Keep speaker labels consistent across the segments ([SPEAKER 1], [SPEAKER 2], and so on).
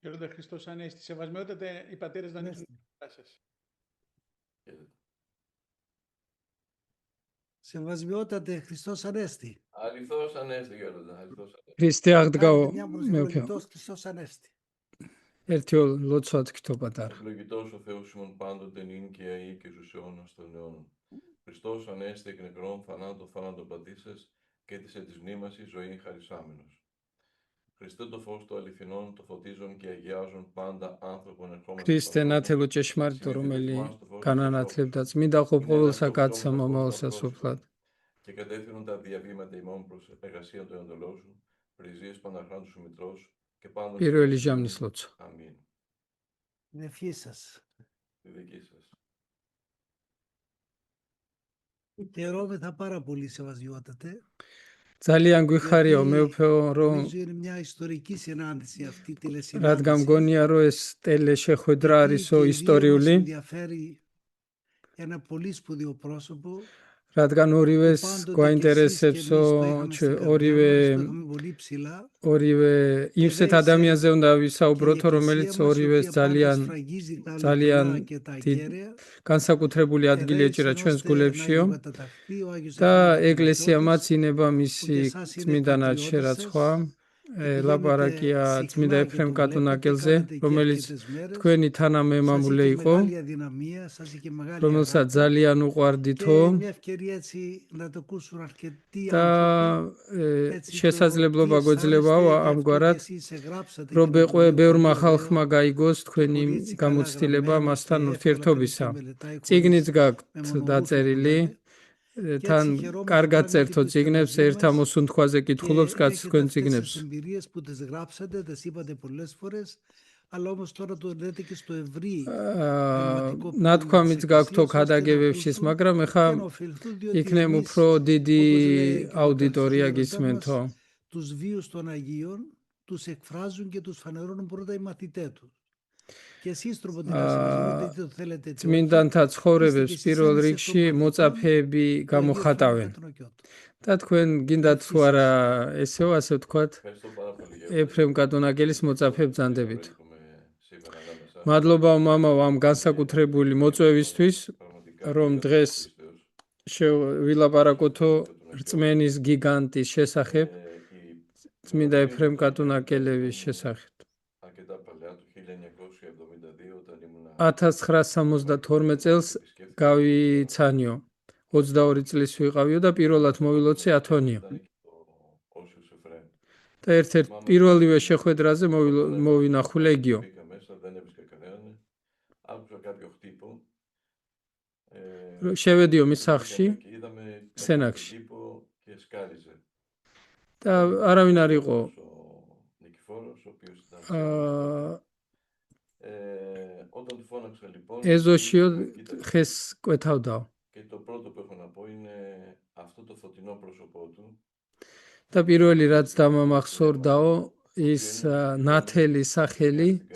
[SPEAKER 1] Γέροντα Χριστός Ανέστη, σεβασμιότατε οι πατέρες να ανοίξουν τα σας.
[SPEAKER 2] Σεβασμιότατε Χριστός Ανέστη.
[SPEAKER 3] Αληθώς Ανέστη, Γέροντα, αληθώς Ανέστη.
[SPEAKER 4] Χριστέ აღდგაო
[SPEAKER 2] Κάντε μια προσευλογητός Χριστός Ανέστη.
[SPEAKER 4] ერთი ლოცვად გქთო პატარა.
[SPEAKER 3] Ευλογητός ο Θεός ημών πάντοτε νυν και αεί και στους αιώνας των αιώνων. Χριστός Ανέστη εκ νεκρών θανάτων πατήσας και της αι της μνήμας η ζωή χαρισάμενος. Χριστέ το φως του αληθινών, το φωτίζον και αγιάζον πάντα άνθρωπον ερχόμενος.
[SPEAKER 4] Χριστέ ნათელო ჭეშმარიტო, რომელი განანათლებდა წმინდა ყოველსა კაცსა მომავალსა სოფლად.
[SPEAKER 3] Και κατεύθυνον τα διαβήματα ημών προς εργασία του εντολός σου, πριζίες Παναχράντου σου Μητρός και πάνω
[SPEAKER 4] პირველი ჟამნის ლოცვა.
[SPEAKER 3] Αμήν.
[SPEAKER 2] Είναι ευχή σας.
[SPEAKER 3] Τη δική σας.
[SPEAKER 2] Χαιρόμεθα πάρα πολύ, σεβασμιότατε.
[SPEAKER 4] ძალიან გვიხარიო მეუფეო, რომ
[SPEAKER 2] Νομίζω είναι μια ιστορική συνάντηση αυτή η
[SPEAKER 4] რადგან
[SPEAKER 2] τηλεσυνάντηση.
[SPEAKER 4] მგონია რომ ეს ტელეშეხვედრა არისო
[SPEAKER 2] Γιατί ιδίως μας
[SPEAKER 4] ისტორიული,
[SPEAKER 2] ενδιαφέρει ένα πολύ σπουδαίο πρόσωπο.
[SPEAKER 4] რადგან ორივეს
[SPEAKER 2] Πάντοτε
[SPEAKER 4] გვაინტერესებსო, ორივე იმსეთ ადამიანზე უნდა ვისაუბროთო, რომელიც ორივეს ძალიან განსაკუთრებული ადგილი ეჭირა ჩვენს გულებშიო და ეკლესია მაცინება მისი წმინდა ნაჩერაცხვა. ლაპარაკია წმინდა ეფრემ კატონაკელზე, რომელიც თქვენი თანამემამულე იყო, რომელსაც ძალიან უყვარდითო და შესაძლებლობა გვეძლებაო ამგვარად, რომ ბევრმა ხალხმა გაიგოს თქვენი გამოცდილება მასთან ურთიერთობისა. წიგნიც გაქვთ დაწერილი, თან კარგად წერთო წიგნებს, ერთ ამოსუნთქვაზე კითხულობს კაც თქვენ წიგნებს. ნათქვამიც გაქვთო ქადაგებებშიც, მაგრამ ეხა იქნებ უფრო დიდი აუდიტორია გისმენთო.
[SPEAKER 2] Τους βίους των Αγίων τους εκφράζουν και τους φανερώνουν πρώτα οι μαθητές τους. Και εσείς τροποντινάς το θέλετε έτσι.
[SPEAKER 4] წმინდანთა ცხოვრებებს პირველ რიგში მოწაფეები გამოხატავენ. და თქვენ გინდათ თუ არა ესეო, ასე ვთქვათ, ეფრემ კატონაკელის მოწაფეებს ბრძანდებით. მადლობა მამაო ამ განსაკუთრებული მოწვევისთვის, რომ დღეს ვილაპარაკოთო რწმენის გიგანტის შესახებ, წმინდა ეფრემ კატონაკელევის შესახებ. 1972 წელს გავიცანიო, 22 წლის ვიყავიო და პირველად მოვილოცე ათონიო. და ერთ-ერთ პირველივე შეხვედრაზე მოვინახულ ლეგიო. შევედიო მის სახლში, სენაკში. და არავინ არ იყო. ეზოშიო ხეს კვეთავდაო. და პირველი რაც დამამახსოვრდაო ის ნათელი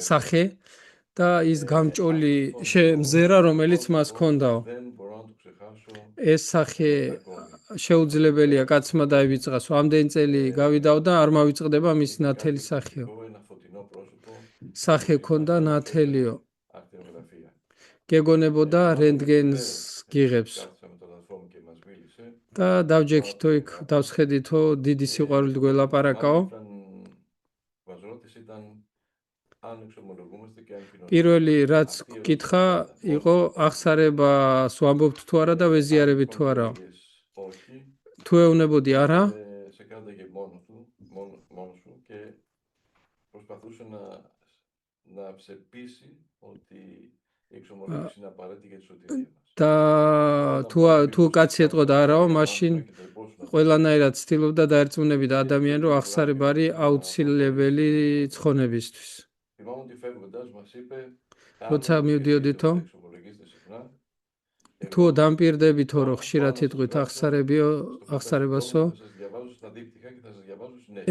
[SPEAKER 4] სახე და ის გამჭოლი მზერა, რომელიც მას ჰქონდაო. ეს სახე შეუძლებელია კაცმა დაივიწყასო. ამდენი წელი გავიდაო და არ მავიწყდება მის ნათელი სახეო. სახე ჰქონდა ნათელიო. გეგონებოდა რენტგენს გიღებს. და დავჯექითო იქ, დავსხედითო, დიდი სიყვარულით გველაპარაკაო. პირველი რაც გკითხა იყო აღსარებას ვამბობთ თუ არა და ვეზიარებით თუ არა. თუ ეუნებოდი არა. და თუ კაცი ეტყოდა არაო, მაშინ ყველანაირად ცდილობდა დაერწმუნებიდა ადამიანი, რომ აღსარება არის აუცილებელი ცხონებისთვის. როცა მივდიოდითო, თუ დამპირდებითო, რომ ხშირად იტყვით აღსარებასო,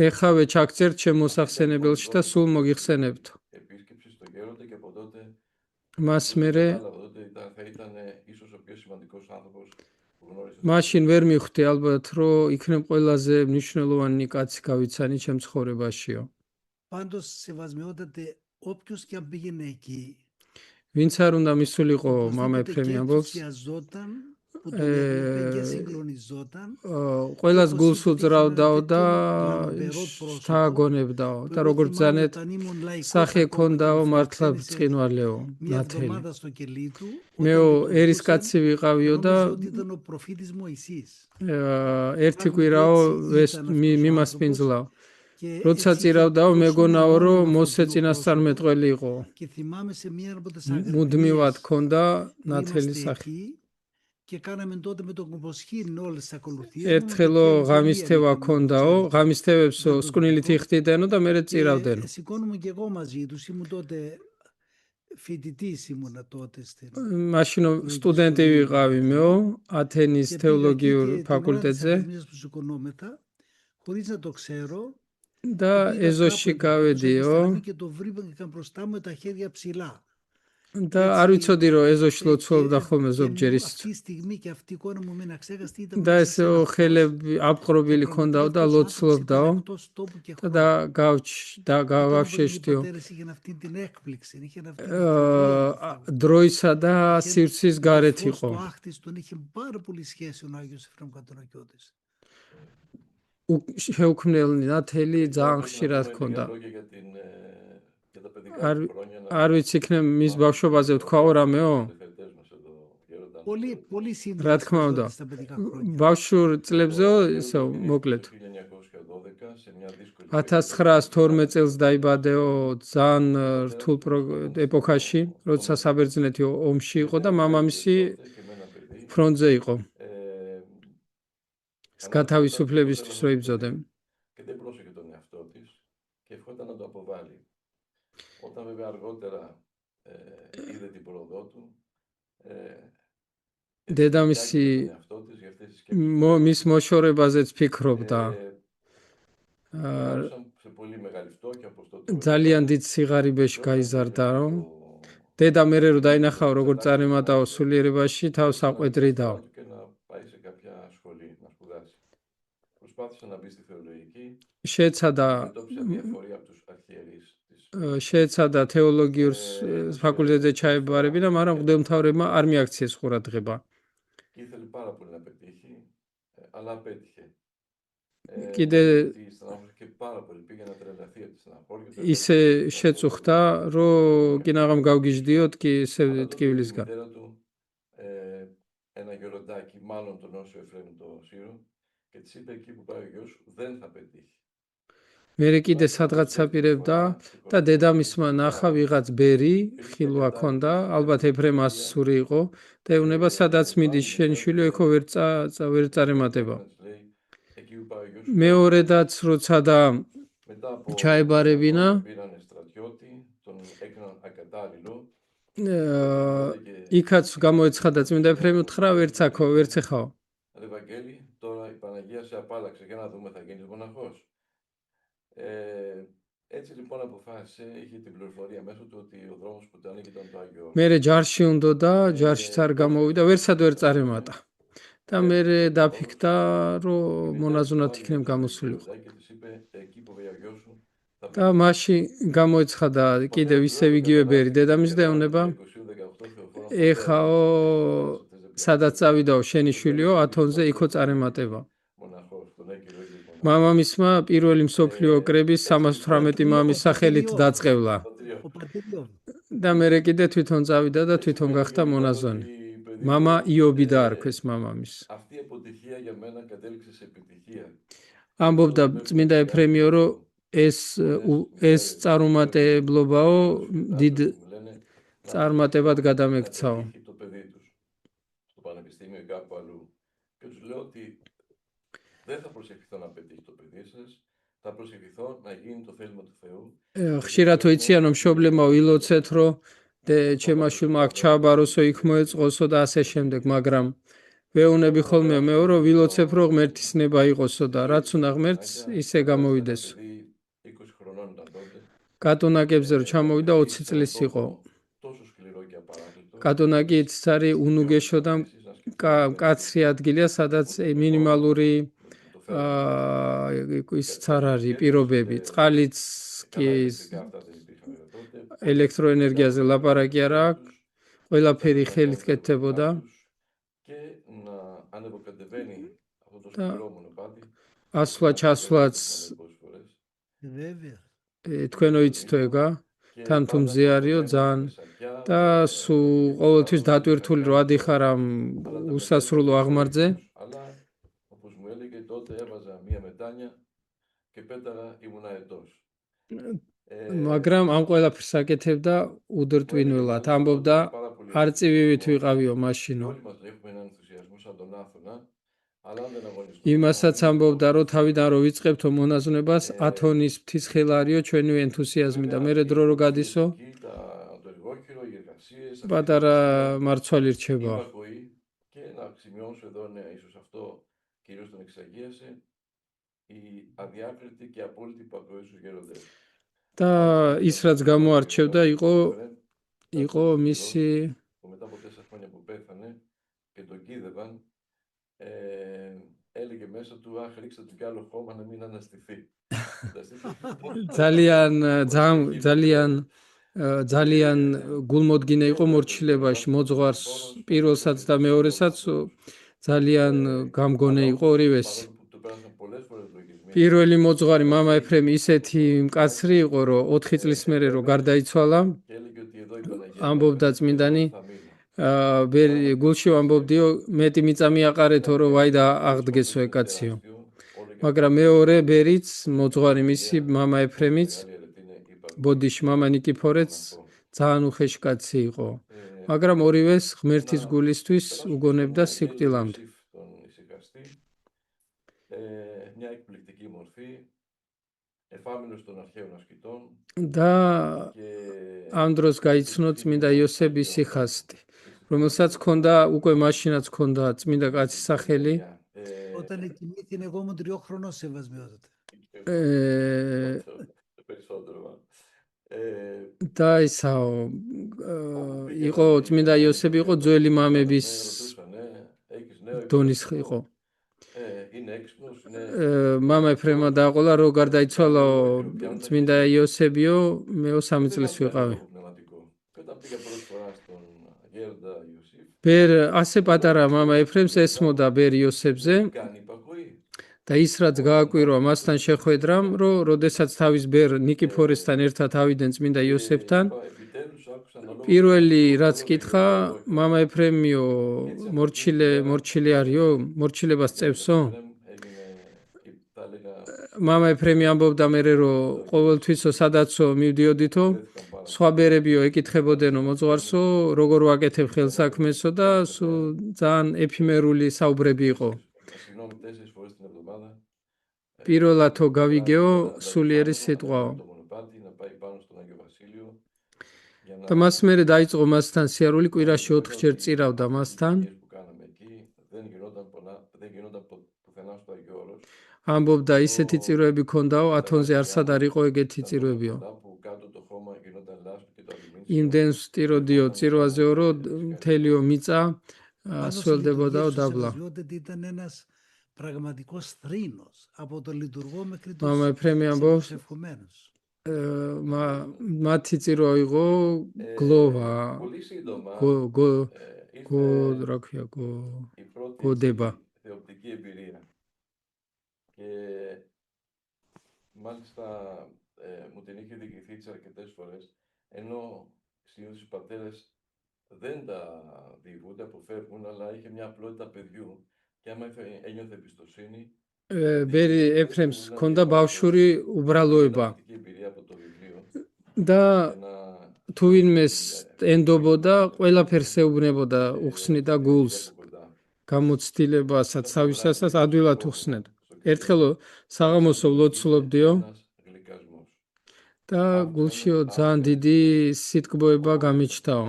[SPEAKER 4] ეხავე ჩაგწერთ ჩემ მოსახსენებელში და სულ მოგიხსენებთ. მას მერე მაშინ ვერ მივხვდი ალბათ, რომ იქნებ ყველაზე მნიშვნელოვანი კაცი გავიცანი ჩემ ცხოვრებაშიო.
[SPEAKER 2] Πάντως, σεβασμιότατε, όποιος και αν πήγαινε εκεί,
[SPEAKER 4] ვინც არ უნდა მისულიყო მამა
[SPEAKER 2] οπωσδήποτε
[SPEAKER 4] ეფრემი
[SPEAKER 2] και
[SPEAKER 4] ამბობს,
[SPEAKER 2] ενθουσιαζόταν που τον έβλεπε και συγκλονιζόταν.
[SPEAKER 4] ყველას
[SPEAKER 2] όπως
[SPEAKER 4] გულს
[SPEAKER 2] είπε, είχε ένα
[SPEAKER 4] უძრავდაო და
[SPEAKER 2] τέτοιο λαμπερό πρόσωπο,
[SPEAKER 4] შთააგონებდაო
[SPEAKER 2] που
[SPEAKER 4] და
[SPEAKER 2] εγώ
[SPEAKER 4] როგორც
[SPEAKER 2] θυμάμαι
[SPEAKER 4] ძანეთ
[SPEAKER 2] όταν ήμουν λαϊκός
[SPEAKER 4] სახე
[SPEAKER 2] ακόμα και
[SPEAKER 4] ქონდაო
[SPEAKER 2] με
[SPEAKER 4] მართლა
[SPEAKER 2] φιλοξένησε
[SPEAKER 4] ბრწყინვალეო
[SPEAKER 2] μια
[SPEAKER 4] ნათელი.
[SPEAKER 2] εβδομάδα στο κελί του,
[SPEAKER 4] მე
[SPEAKER 2] όταν με τον
[SPEAKER 4] ერისკაცი
[SPEAKER 2] δούσαν,
[SPEAKER 4] ვიყავიო და
[SPEAKER 2] νόμιζε ότι ήταν ο προφήτης Μωυσής.
[SPEAKER 4] ერთი
[SPEAKER 2] Πράγματι
[SPEAKER 4] კვირაო
[SPEAKER 2] έτσι ήταν αυτός ο
[SPEAKER 4] მიმასპინძლავ.
[SPEAKER 2] Και
[SPEAKER 4] როცა
[SPEAKER 2] έτσι είχε
[SPEAKER 4] წირავდაო
[SPEAKER 2] τόσο
[SPEAKER 4] მეგონაო რომ
[SPEAKER 2] μεγάλο
[SPEAKER 4] მოსე
[SPEAKER 2] ανθρωπικό
[SPEAKER 4] წინასწარმეტყველი იყო.
[SPEAKER 2] και θυμάμαι σε μία από τις
[SPEAKER 4] მუდმივად
[SPEAKER 2] αγρυπνίες
[SPEAKER 4] ქონდა
[SPEAKER 2] που
[SPEAKER 4] ნათელი
[SPEAKER 2] είμαστε
[SPEAKER 4] სახე.
[SPEAKER 2] εκεί και κάναμε τότε με τον Κομποσκίνη όλες τις ακολουθίες.
[SPEAKER 4] ერთხელო ღამისთევა ქონდაო, ღამისთევებს სკვნილით იხდიდენო და მერე წირავდენო.
[SPEAKER 2] Και σηκώνομαι και εγώ μαζί τους, ήμουν τότε φοιτητής ήμουνα τότε.
[SPEAKER 4] მაშინ სტუდენტი ვიყავი მეო, ათენის თეოლოგიურ ფაკულტეტზე
[SPEAKER 2] που σηκωνόμεθα, χωρίς να το ξέρω,
[SPEAKER 4] და ეზოში გავედიო
[SPEAKER 2] και το βρήκαν μπροστά μου τα χέρια ψηλά.
[SPEAKER 4] და არ ვიცოდი რომ ეზოში ლოცულობდა ხოლმე ზოგჯერ ის
[SPEAKER 2] Αυτή τη στιγμή και αυτή η εικόνα μου μένα ξέχαστη ήταν
[SPEAKER 4] და ესო ხელები აპყრობილი ქონდაო და ლოცულობდაო და გავშეშტიო დროისა და სივრცის გარეთ იყო. შეუქმნელი ნათელი ძალიან ხშირად ქონდა. არ ვიცი იქნებ მის ბავშვობაზე ვთქვაო რამეო? რა თქმა უნდა. ბავშვურ წლებზეო ისო მოკლედ. 1912 წელს დაიბადეო ძალიან რთულ ეპოქაში, როცა საბერძნეთი ომში იყო და მამამისი ფრონტზე იყო. გათავისუფლებისთვის რო იბრძოდნენ.
[SPEAKER 3] Όταν βέβαια αργότερα είδε την πρόοδό του,
[SPEAKER 4] დედამისი მის მოშორებაზეც ფიქრობდა. ძალიან დიდ სიღარიბეში გაიზარდაო. დედა მერე რო დაინახაო როგორ წარემატაო სულიერებაში, თავს აყვედრიდაო. შეეცადა თეოლოგიურ ფაკულტეტზე ჩაებარებინა, მაგრამ მღვდელმთავრებმა არ მიაქციეს ყურადღება. კიდე ისე შეწუხდა, რომ კინაღამ გავგიჟდიოთ კი ესე ტკივილისგან.
[SPEAKER 3] Ένα γεροντάκι, μάλλον τον Όσιο Εφραίμ το Σύρο, και της είπε εκεί που πάει ο γιος σου δεν θα πετύχει.
[SPEAKER 4] მერე კიდე სადღაც საპირებდა და დედამისმა ნახა ვიღაც ბერი, ხილვა ქონდა, ალბათ ეფრემას სური იყო და ეუბნება სადაც მიდის შენი შვილი ეკო ვერ წარემატება. მეორედაც როცა და ჩაებარებინა იქაც გამოეცხადა წმინდა ეფრემი უთხრა ვერც აქო, ვერც ეხაო.
[SPEAKER 3] Ευαγγέλη, τώρα η Παναγία σε απάλλαξε, για να δούμε θα γίνεις μοναχός. Έτσι λοιπόν αποφάσισε, είχε την πληροφορία μέσω του ότι ο δρόμος που ήταν ήταν το Άγιο.
[SPEAKER 4] მერე ჯარში უნდოდა, ჯარშიც არ გამოვიდა, ვერსად ვერ წარემატა. და მერე დაფიქრდა, რომ მონაზვნად იქნებ გამოსულიყო. და მაშინ გამოეცხადა კიდევ ისევ იგივე ბერი დედამისს და ეუბნება ეხაო სადაც წავიდაო შენი შვილიო ათონზე იქო წარემატება. მამამისმა პირველი მსოფლიო ოკრების 318 მამის სახელით დაწყევლა. და მერე კიდე თვითონ წავიდა და თვითონ გახდა მონაზონი. მამა იობი დაარქვეს მამამის. ამბობდა წმინდა ეფრემიო, რომ ეს წარუმატებლობაო დიდ წარმატებად გადამექცაო. ხშირად ვეციან რომ მშობლებმა ვილოცეთ რომ ჩემმა შვილმა აქ ჩააბაროსო იქ მოეწყოსო და ასე შემდეგ, მაგრამ ვეუბნები ხოლმე მეო რომ ვილოცებ რომ ღმერთის ნება იყოსო და რაც უნდა ღმერთს ისე გამოვიდესო. კატონაკებზე რომ ჩამოვიდა 20 წლის იყო. კატონაკი ცარი უნუგეშო და კაცრი ადგილია, სადაც მინიმალური ის არ არის პირობები, წყალიც კი ელექტროენერგიაზე ლაპარაკი არ აქვს, ყველაფერი ხელით კეთდებოდა.
[SPEAKER 3] και να ανεβοκατεβαίνει αυτό το
[SPEAKER 4] Τα-
[SPEAKER 3] σκληρό μονοπάτι.
[SPEAKER 4] ასვლა ჩასვლაც
[SPEAKER 3] Πολλές φορές.
[SPEAKER 2] Βέβαια.
[SPEAKER 4] თქვენ იცით ეგა,
[SPEAKER 3] Και
[SPEAKER 4] თან თუ
[SPEAKER 3] πάντα
[SPEAKER 4] მზე არისო
[SPEAKER 3] κοντεύουμε
[SPEAKER 4] ძალიან
[SPEAKER 3] με σακιά,
[SPEAKER 4] და
[SPEAKER 3] με
[SPEAKER 4] სულ ყოველთვის დატვირთული რო ადიხარ ამ
[SPEAKER 3] Αλλά τα
[SPEAKER 4] უსასრულო
[SPEAKER 3] μετέφερα
[SPEAKER 4] აღმართზე.
[SPEAKER 3] ίσως. Αλλά όπως μου έλεγε τότε έβαζα μία μετάνια και πέταγα ήμουν αετός.
[SPEAKER 4] მაგრამ ამ ყველაფერს აკეთებდა უდრტვინველად. ამბობდა არწივივით ვიყავიო მაშინო.
[SPEAKER 3] Όλοι μας έχουμε έναν ενθουσιασμό σαν τον Άθωνα, αλλά αν δεν αγωνιστούμε
[SPEAKER 4] იმასაც
[SPEAKER 3] μαζί,
[SPEAKER 4] ამბობდა რომ თავიდან რო ვიწყებთო მონაზვნებას ათონის ფრთისხელ არისო ჩვენი ენთუსიაზმი და მერე დრო რო გადისო
[SPEAKER 3] το εργόχειρο, οι εργασίες,
[SPEAKER 4] პატარა მარცვალი რჩება.
[SPEAKER 3] υπακοή. Και να σημειώσω εδώ, ναι, ίσως αυτό κυρίως τον εξαγίασε, η αδιάκριτη και απόλυτη υπακοή στους γέροντες.
[SPEAKER 4] და ის რაც გამოარჩევდა იყო მისი
[SPEAKER 3] Που μετά από 4 χρόνια που πέθανε και τον κοίδευαν, έλεγε μέσα του, αχ, ρίξτε του κι άλλο χώμα να μην αναστηθεί.
[SPEAKER 4] ძალიან გულმოდგინე იყო მორჩილებაში მოძღვარს პირველსაც და მეორესაც ძალიან გამგონე იყო ორივეს. პირველი მოძღვარი მამა ეფრემი ისეთი მკაცრი იყო რომ 4 წლის მერე რომ გარდაიცვალა ამბობდა წმინდანი გულში ამბობდიო მეტი მიწა მიაყარეთო რომ ვაი და აღდგესო ეკაციო. მაგრამ მეორე ბერიც მოძღვარი მისი მამა ეფრემიც ბოდიში მამა ნიკიფორეც ძალიან უხეში კაცი იყო. მაგრამ ორივეს ღმერთის გულისთვის უგონებდა სიკვდილამდე.
[SPEAKER 3] Μια εκπληκτική μορφή, εφάμιλος των αρχαίων ασκητών
[SPEAKER 4] და
[SPEAKER 3] και
[SPEAKER 4] ამ დროს გაიცნო წმინდა იოსების სიხასტი, რომელსაც ჰქონდა უკვე მაშინაც ჰქონდა წმინდა კაცის სახელი.
[SPEAKER 2] Όταν εκοιμήθην εγώ ήμουν 3 χρονών σεβασμιότατα.
[SPEAKER 3] περισσότερο.
[SPEAKER 4] და ისაო იყო წმინდა იოსები იყო ძველი მამების დონის იყო.
[SPEAKER 3] Είναι έξυπνος, είναι
[SPEAKER 4] მამა ეფრემა დააყოლა რომ გარდაიცვალა წმინდა იოსებიო მე 3 წლის ვიყავი.
[SPEAKER 3] πνευματικό. Και όταν πήγα πρώτη φορά στον γέροντα Ιωσήφ,
[SPEAKER 4] ბერ ასე პატარა მამა ეფრემს ესმოდა ბერ იოსებზე
[SPEAKER 3] κάνει υπακοή.
[SPEAKER 4] და ის რაც გააკვირვა მასთან შეხვედრამ რომ როდესაც თავის ბერ ნიკიფორესთან ერთად ავიდნენ წმინდა იოსებთან
[SPEAKER 3] Επιτέλους άκουσα να λόγω
[SPEAKER 4] პირველი რაც კითხა მამა ეფრემიო მორჩილი არისო მორჩილებას წევსო
[SPEAKER 3] έγινε, θα έλεγα,
[SPEAKER 4] მამა ეფრემი ამბობდა მერე რომ ყოველთვისო სადაცო მივდიოდითო სხვა ბერებიო ეკითხებოდენო მოძღვარსო როგორ ვაკეთებ ხელსაქმესო და სულ ძალიან ეფიმერული საუბრები იყო.
[SPEAKER 3] συγγνώμη 4 φορές την εβδομάδα,
[SPEAKER 4] პირველათო გავიგეო სულიერი სიტყვაო.
[SPEAKER 3] το μονοπάτι να πάει πάνω στον Άγιο Βασίλειο για να
[SPEAKER 4] და მას მერე დაიწყო მასთან სიარული კვირაში 4 წირავდა მასთან.
[SPEAKER 3] που κάναμε εκεί δεν γινόταν πουθενά στο Αγιο Όρος.
[SPEAKER 4] ამბობდა ისეთი წირვები ქონდაო ათონზე არსად არ იყო ეგეთი წირვებიო.
[SPEAKER 3] Που κάτω το χώμα γινόταν λάσπη και το αλουμίνιο.
[SPEAKER 4] იმდენს ვტიროდიო წირვაზეო რომ მთელიო მიწა სველდებოდაო დაბლა.
[SPEAKER 2] Ήταν ένας πραγματικός θρήνος από τον λειτουργό μέχρι
[SPEAKER 4] მამა
[SPEAKER 2] τους
[SPEAKER 4] ეფრემი ამბობს
[SPEAKER 2] ευχομένους.
[SPEAKER 4] მათი წირვა იყო გლოვა
[SPEAKER 3] Πολύ σύντομα
[SPEAKER 4] რა ქვია
[SPEAKER 3] η πρώτη
[SPEAKER 4] გოდება.
[SPEAKER 3] θεοπτική εμπειρία. Και μάλιστα μου την είχε διηγηθεί αρκετές φορές, ενώ συνήθως οι πατέρες δεν τα διηγούνται, αποφεύγουν, αλλά είχε μια απλότητα παιδιού και άμα ένιωθε εμπιστοσύνη,
[SPEAKER 4] ბერი ეფრემს ქონდა ბავშვური უბრალოება
[SPEAKER 3] η εμπειρία από το βιβλίο
[SPEAKER 4] და
[SPEAKER 3] να
[SPEAKER 4] თუ ვინმეს ენდობოდა ყველაფერს ეუბნებოდა უხსნიდა გულს
[SPEAKER 3] κοντά.
[SPEAKER 4] გამოცდილებასაც თავისასაც ადვილად უხსნედა. ერთხელ საღამოსო ვლოცულობდიო
[SPEAKER 3] Ένας γλυκασμός.
[SPEAKER 4] და გულშიო ძალიან დიდი სიტკბოება გამიჩნდაო.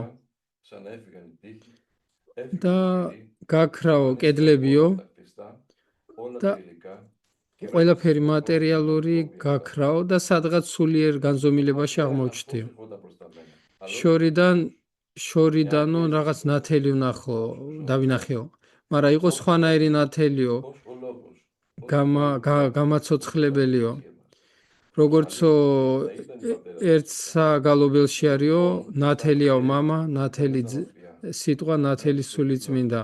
[SPEAKER 3] Σαν να έφυγαν οι τείχοι,
[SPEAKER 4] და გაქრაო კედლებიო
[SPEAKER 3] τα χτιστά, όλα
[SPEAKER 4] და
[SPEAKER 3] τα υλικά και
[SPEAKER 4] ყველაფერი მატერიალური გაქრაო და სადღაც სულიერ განზომილებაში აღმოჩნდიო.
[SPEAKER 3] ερχόταν προς τα μένα.
[SPEAKER 4] შორიდანო რაღაც ნათელი ვნახო დავინახეო. მაგრამ იყო სხვანაირი ნათელიო
[SPEAKER 3] Πώς ο λόγος,
[SPEAKER 4] გამაცოცხლებელიო. როგორც ერთ საგალობელში არისო, ნათელიაო მამა, ნათელი სიტყვა, ნათელი სულიწმინდა.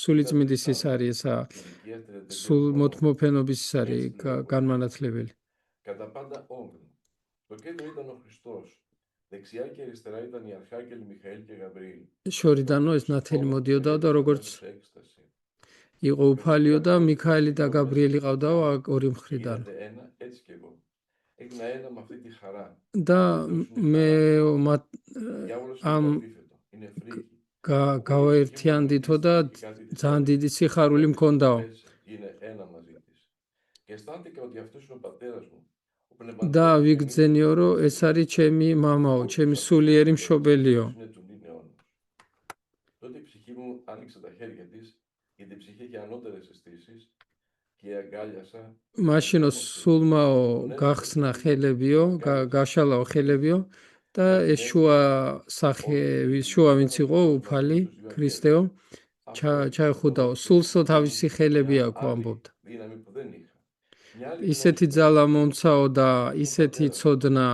[SPEAKER 4] სულიწმინდის ის არის ესა სულ მოთმოფენობის ის არის განმანათლებელი.
[SPEAKER 3] Κατά πάντα όγκρον. Στο κέντρο ήταν ο Χριστός. Δεξιά και αριστερά ήταν οι αρχάγγελοι Μιχαήλ και Γαβριήλ.
[SPEAKER 4] შორიდანო ეს ნათელი მოდიოდა და როგორც იყო უფალიო და მიქაელი და გაბრიელი ყავდაო ორი მხრიდან.
[SPEAKER 3] Ένα, έτσι κι εγώ. Έγινα ένα με αυτή τη χαρά.
[SPEAKER 4] და მე ამ
[SPEAKER 3] Είναι φρίκι.
[SPEAKER 4] გავაერთიანდითო და ძალიან დიდი სიხარული მქონდაო.
[SPEAKER 3] Είναι ένα μαζί της. Και αισθάνθηκα ότι αυτός είναι ο πατέρας μου.
[SPEAKER 4] და ვიგრძენიო რომ ეს არის ჩემი მამაო, ჩემი სულიერი მშობელიო.
[SPEAKER 3] Τότε η ψυχή μου άνοιξε τα χέρια της, γιατί η ψυχή είχε ανώτερες αισθήσεις και αγκάλιασα.
[SPEAKER 4] მაშინო სულმაო გახსნა ხელებიო, გაშალაო ხელებიო და ეს შუა ვინც იყო უფალი ქრისტეო ჩაეხუდაო სულსო თავისი ხელები აქვს ამბობდა. ისეთი ძალა მომცაო და ისეთი ცოდნა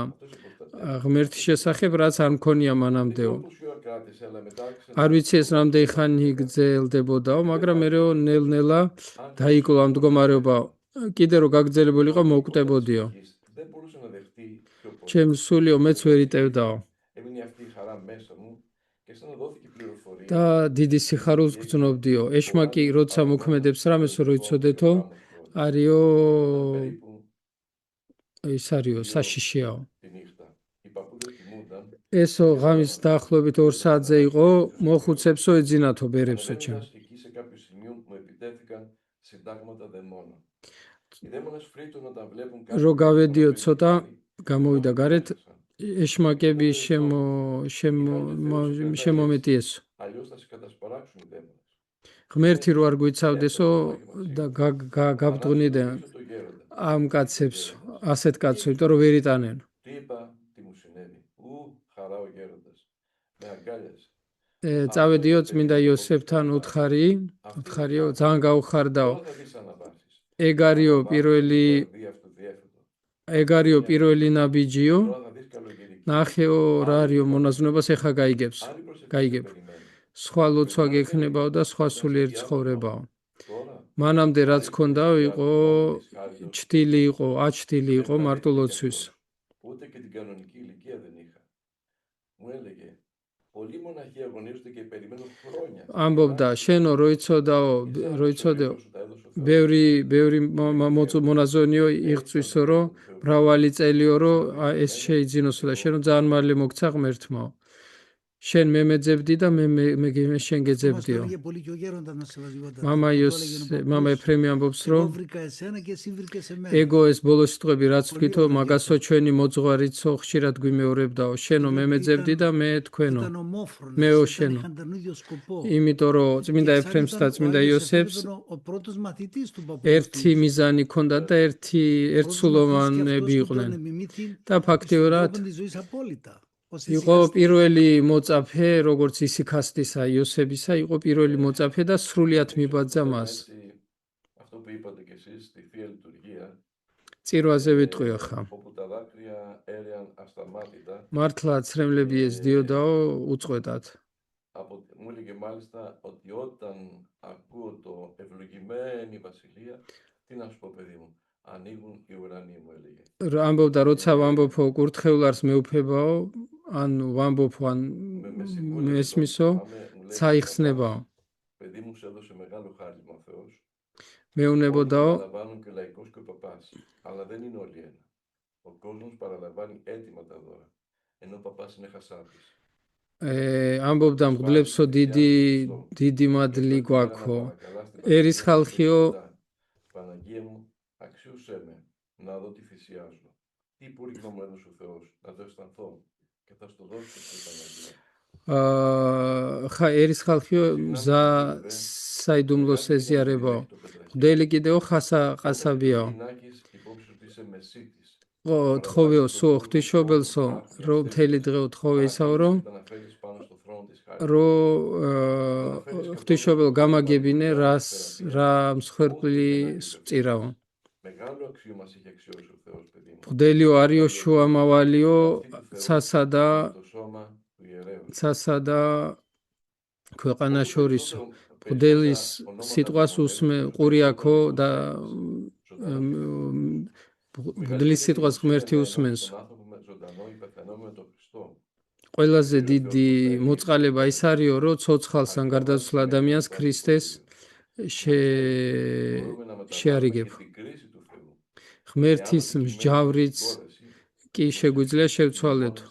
[SPEAKER 4] ღმერთის შესახებ, რაც არ მქონია მანამდეო. არ ვიცი ეს რამდენი ხანი გრძელდებოდაო, მაგრამ მერეო ნელ-ნელა დაიკლო ამ მდგომარეობა. კიდე რო გაგრძელებული იყო მოვკვდებოდიო. ჩემი სულიო მეც ვერ იტევდაო. და დიდი სიხარულს გრძნობდიო. ეშმაკი როცა მოქმედებს რამეს რო იცოდეთო, არისო ის არისო საშიშიაო. ესო ღამის დაახლოებით 2 საათზე იყო, მოხუცებსო ეძინათო ბერებსო ჩემ. რო გავედიო ცოტა, გამოვიდა გარეთ, ეშმაკები შემომეტიესო. ღმერთი რო არ გვიცავდესო და გაბდღნიდა ამ კაცებს, ასეთ კაცო, იმიტომ რომ ვერ იტანენო. წავედიო წმინდა იოსებთან უთხარიო, ძალიან გაუხარდაო. ეგარიო პირველი ნაბიჯიო, ნახეო რა არისო მონაზვნებას ეხა გაიგებ. სხვა ლოცვა გექნებაო და სხვა სულიერ ცხოვრებაო. მანამდე რაც ქონდაო იყო ჩთილი იყო, აჩთილი იყო მარტო ლოცვის. ამბობდა შენო რო იცოდეო ბევრი მონაზონიო იღწვისო რომ მრავალი წელიო რომ ეს შეიძინოსო და შენო ძალიან მალე მოგცა ღმერთმაო. შენ მემეძებდი და მე შენ გეძებდიო. მამა ეფრემი ამბობს რომ ეგო ეს ბოლოს სიტყვები რაც თქვითო მაგასო ჩვენი მოძღვარიცო ხშირად გვიმეორებდაო. შენო მემეძებდი და მე თქვენო მეო შენო. იმიტომ რომ წმინდა ეფრემს და წმინდა იოსებს ერთი მიზანი ქონდათ და ერთსულოვანები იყვნენ. და ფაქტიურად იყო პირველი მოწაფე, როგორც ისიქასტისა, იოსებისა, იყო პირველი მოწაფე და სრულიად მიბაძა მას. წირვაზე ვიტყვი ახლა. მართლა ცრემლები ესდიოდაო უწყვეტად. ამბობდა როცა ვამბობო კურთხევლარს მეუფებაო, ან ვამბობ ან მესმისო, წაიხსნებაო. მეუნებოდაო ამბობდა მღვდლებსო დიდი მადლი გვაქო. ერის ხალხიო
[SPEAKER 3] να δω τι θυσιάζω. Τι υπουργνωμένος ο Θεός, να το αισθανθώ και θα στο δώσω στην Παναγία.
[SPEAKER 4] ერის ხალხიო მზა საიდუმლოს ეზიარებაო. მღვდელი კიდეო ყასაბიაო. თხოვეო სულ ღვთისმშობელსო, რომ მთელი დღე თხოვეისაო, რომ ღვთისმშობელ გამაგებინე რა მსხვერპლი წირავო.
[SPEAKER 3] Μεγάλο αξίο μας έχει αξιώσει ο Θεός, παιδί μου.
[SPEAKER 4] მღვდელიო არიო შუამავალიო
[SPEAKER 3] Αυτή του
[SPEAKER 4] ცასა და
[SPEAKER 3] Θεού, το σώμα του ιερέως.
[SPEAKER 4] ცასა და ქვეყანას
[SPEAKER 3] Όσο
[SPEAKER 4] შორისო
[SPEAKER 3] περισσότερο-
[SPEAKER 4] მღვდელის
[SPEAKER 3] περισσότερα ονόματα
[SPEAKER 4] სიტყვას
[SPEAKER 3] από
[SPEAKER 4] უსმე
[SPEAKER 3] μέλη,
[SPEAKER 4] ყურიაქო და
[SPEAKER 3] ζωντανό.
[SPEAKER 4] მღვდლის სიტყვას ღმერთი უსმენსო
[SPEAKER 3] Στον άνθρωπο με ζωντανό ή πεθανό με τον Χριστό.
[SPEAKER 4] ყველაზე დიდი მოწყალება ის არისო რომ ცოცხალს ან გარდაცვლილ ადამიანს ქრისტეს
[SPEAKER 3] Μπορούμε να μεταβάλουμε
[SPEAKER 4] შეარიგებ
[SPEAKER 3] και την κρίση του Θεού.
[SPEAKER 4] ღმერთის მსჯავრიც კი შეგვიძლია შევცვალეთო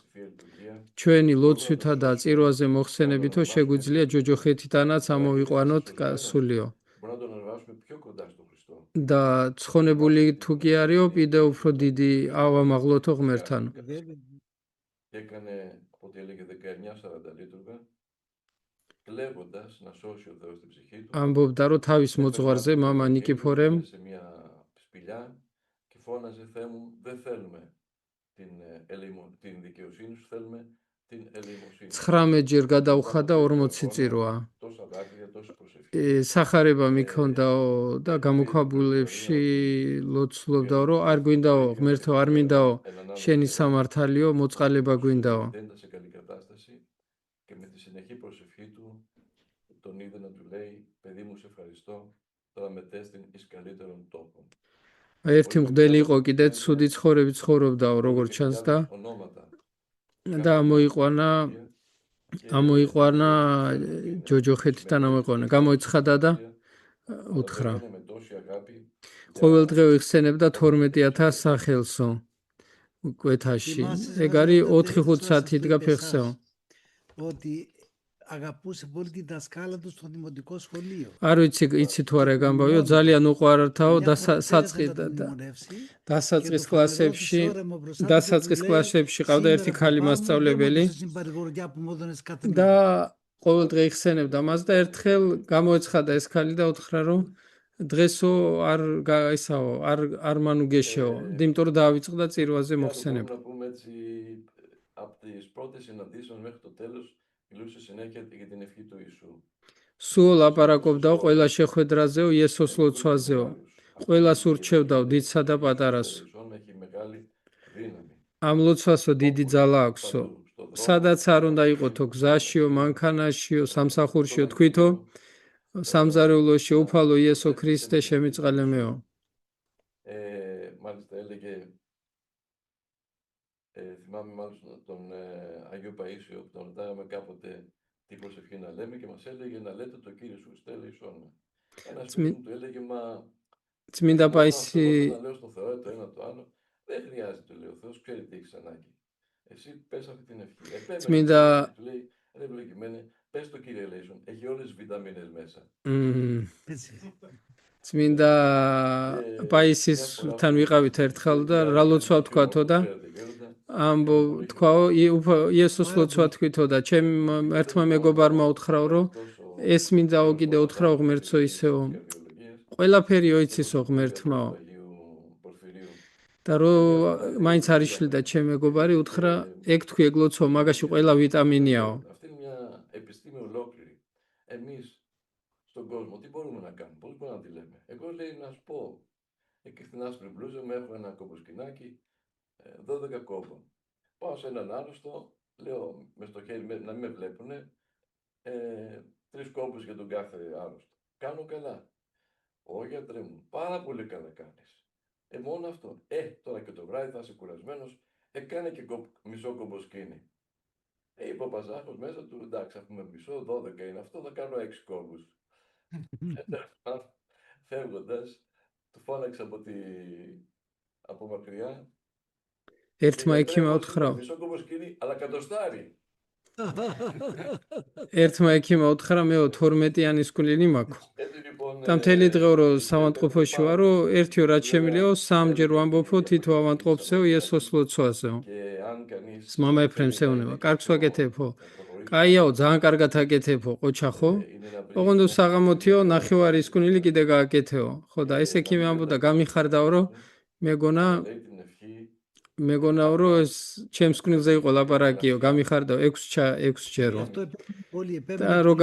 [SPEAKER 4] ჩვენი ლოცვითა და წირვაზე მოხსენებითო შეგვიძლია ჯოჯოხეთითანაც ამოვიყვანოთ სულიო
[SPEAKER 3] Μπορούμε να τον ανεβάσουμε πιο κοντά στον Χριστό.
[SPEAKER 4] და ცხონებული თუ კი არისო კიდევ უფრო დიდი ავამაღლოთო ღმერთთანო
[SPEAKER 3] Έκανε από ό,τι έλεγε 19-40 λίτουργα, κλαίγοντας να σώσει ο Θεός την ψυχή του.
[SPEAKER 4] ამბობდა რომ თავის მოძღვარზე მამა ნიკიფორემ
[SPEAKER 3] σε μια σπηλιά και φώναζε, Θεέ μου, δεν θέλουμε την δικαιοσύνη σου, θέλουμε την ελεημοσύνη.
[SPEAKER 4] 19 ჯერ გადაუხადა 40 წირვა
[SPEAKER 3] Τόσα δάκρυα, τόση προσευχή.
[SPEAKER 4] სახარება მიქონდაო და გამოქვაბულებში ლოცულობდაო რომ არ გვინდაო ღმერთო არ მინდაო შენი სამართალიო მოწყალება გვინდაო
[SPEAKER 3] Δεν ήταν σε καλή κατάσταση και με τη συνεχή προσευχή του τον είδε να του λέει, παιδί μου, σε ευχαριστώ, τώρα μετέστην εις καλύτερον τόπον.
[SPEAKER 4] ერთი მღვდელი იყო კიდე ცუდი ცხოვრებით ცხოვრობდაო როგორც ჩანს და ამოიყვანა ჯოჯოხეთიდან ამოიყვანა გამოიცხადა და უთხრა ყოველდღე იხსენებდა 12000 სახელსო კვეთაში ეგ არის 4-5 საათი იდგა ფეხსეო
[SPEAKER 2] ότι αγαπούσε πολύ τη δασκάλα του στο δημοτικό σχολείο.
[SPEAKER 4] არ ვიცი იცი თუ არა ეგ ამბავიო ძალიან უყვარდაო დასაწყის კლასებში ყავდა ერთი ქალი მასწავლებელი და ყოველდღე იხსენებდა მას და ერთხელ გამოეცხადა ეს ქალი და უთხრა რომ დღესო არ მანუგეშეო იმიტომ რომ დაავიწყდა წირვაზე მოხსენება
[SPEAKER 3] Από τις πρώτες συναντήσεις μέχρι το τέλος μιλούσε συνέχεια για την ευχή του Ιησού.
[SPEAKER 4] სულ ლაპარაკობდაო ყველა შეხვედრაზეო იესოს ლოცვაზეო ყველას ურჩევდაო დიდსა და პატარასო ამ ლოცვასო დიდი ძალა აქვსო სადაც არ უნდა იყოთო გზაშიო მანქანაშიო სამსახურშიო თქვითო სამზარეულოში უფალო იესო ქრისტე შემიწყალემეო
[SPEAKER 3] Μάλιστα έλεγε θυμάμαι μάλιστα τον Αγίου Παΐσιο που τον ρωτάγαμε κάποτε τι προσευχή να λέμε και μας έλεγε να λέτε το Κύριε σου στέλνει σώμα. Ένας φίλος του έλεγε μα
[SPEAKER 4] Τσμίντα Παΐσι
[SPEAKER 3] να λέω στο Θεό το ένα το άλλο δεν χρειάζεται λέει ο Θεός ξέρει τι έχεις ανάγκη. Εσύ πες αυτή την ευχή. Τσμίντα του λέει ρε ευλογημένε πες το Κύριε Λέησον έχει όλες τις βιταμίνες μέσα.
[SPEAKER 4] Წმინდა პაისისთან ვიყავით ერთხელ და რა ლოცვა ვთქვათო და თქვაო იესოს ლოცვა თქვითო და ჩემ ერთმა მეგობარმა უთხრაო რომ ეს მინდაო კიდე უთხრაო ღმერთსო ისეო ყველაფერიო იცისო ღმერთმაო და რომ მაინც არ იშლიდა ჩემ მეგობარი უთხრა ეგ თქვი ეგ ლოცვა მაგაში ყველა ვიტამინიაო
[SPEAKER 3] στον κόσμο, τι μπορούμε να κάνουμε, πώς μπορούμε να τη λέμε. Εγώ λέει να σου πω, εκεί στην άσπρη μπλούζα μου έχω ένα κομποσκινάκι 12 κόμπων. Πάω σε έναν άρρωστο, λέω με στο χέρι να μην με βλέπουνε, 3 κόμπους για τον κάθε άρρωστο. Κάνω καλά. Ω γιατρέ μου, πάρα πολύ καλά κάνεις. Μόνο αυτό. Τώρα και το βράδυ θα είσαι κουρασμένος, κάνε και μισό κομποσκίνι. Είπε ο Παζάχος μέσα του, εντάξει, έχουμε μισό, 12 είναι αυτό, θα κάνω 6 κόμπους. Φεύγοντας, του φώναξε από μακριά.
[SPEAKER 4] Έρθμα εκείμα უთხრა.
[SPEAKER 3] Μισό κομποσκίνι, αλλά κατοστάρι.
[SPEAKER 4] ერთმა ექიმა უთხრა მე 12-იანი სკოლინი მაქვს და მთელი დღე რომ სამანტყოფოში ვარო ერთიო რაც შემიძლია სამჯერ ვამბობო თითო ავანტყოფსეო იესოს ლოცვაზეო მამა ეფრემს ეუნება კარგს ვაკეთებო კაიაო ძალიან კარგად აკეთებო ყოჩახო ოღონდ საღამოთიო ნახევარი სკოლინი კიდე გააკეთეო ხო და ეს ექიმი ამბობდა გამიხარდაო რომ მეგონა მეგონაო რომ ეს ჩემს კვნილზე იყო ლაპარაკიო, გამიხარდაო 6-ჯერო. და რო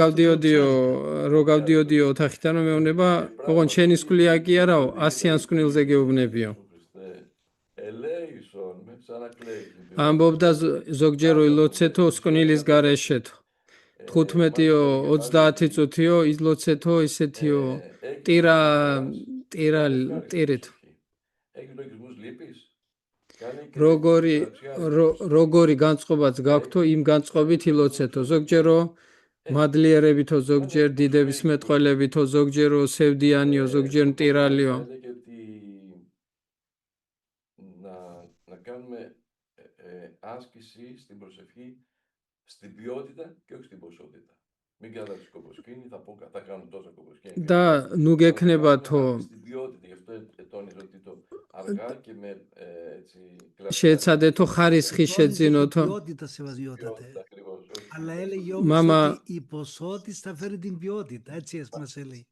[SPEAKER 4] გავდიოდიო ოთახიდან რომ მეუბნება, ოღონ შენი სკვლია კი არაო, 100-იან სკვნილზე გეუბნებიო. ამბობდა ზოგჯერ ილოცეთო სკვნილის გარეშეთო. 15-ო 30 წუთიო ილოცეთო ისეთიო ტირით. როგორი განწყობაც გაქვთო, იმ განწყობით ილოცეთო. ზოგჯერო მადლიერებითო, ზოგჯერ დიდების მეტყველებითო, ზოგჯერო სევდიანიო, ზოგჯერ მტირალიო.
[SPEAKER 3] Να κάνουμε άσκηση στην προσευχή στην ποιότητα και όχι στην ποσότητα. Μην κάνετε κομποσκίνη, θα κάνουν τόσα κομποσκίνη.
[SPEAKER 4] და ნუ გექნებათო
[SPEAKER 3] Στην ποιότητα, γι' αυτό τόνιζω ότι το αργά και με έτσι
[SPEAKER 4] შეეცადეთო ხარისხი შეძინოთო.
[SPEAKER 2] ποιότητα σεβασμιότατε. Αλλά έλεγε
[SPEAKER 4] Μάμα...
[SPEAKER 2] όμως ότι η ποσότητα θα φέρει την ποιότητα. Έτσι μας έλεγε.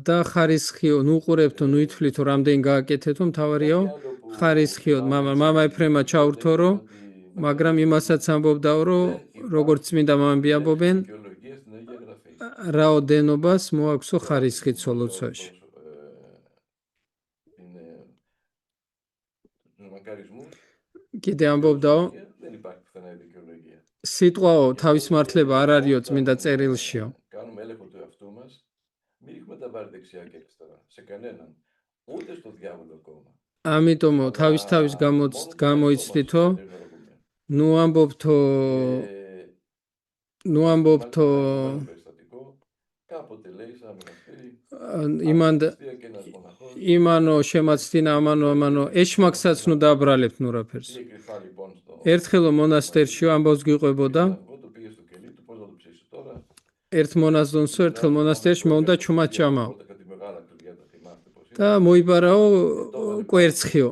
[SPEAKER 4] და ხარისხიო, ნუ უყურებთო, ნუ ითვლითო, რამდენი გააკეთეთო, მთავარიო, ხარისხიო. მამა ეფრემა ჩაურთო, რომ მაგრამ იმასაც ამბობდაო, რომ როგორც წმინდა მამები ამბობენ, რაოდენობას მოაქვსო ხარისხი ცოლოცვაში. კიდე ამბობდაო, სიტყვაო, თავის მართლება არ არისო წმინდა წერილშიო. ამიტომო თავის გამოიცდითო, ნუ ამბობთო იმანო შემაცდინა ამანო ეშმაკსაც ნუ დააბრალებთ ნუ რაფერს. ერთხელო მონასტერშიო ამბავს გიყვებოდა. ერთ მონაზონსო ერთხელ მონასტერში მოუნდა ჩუმად ჭამაო. და მოიბარაო კვერცხიო.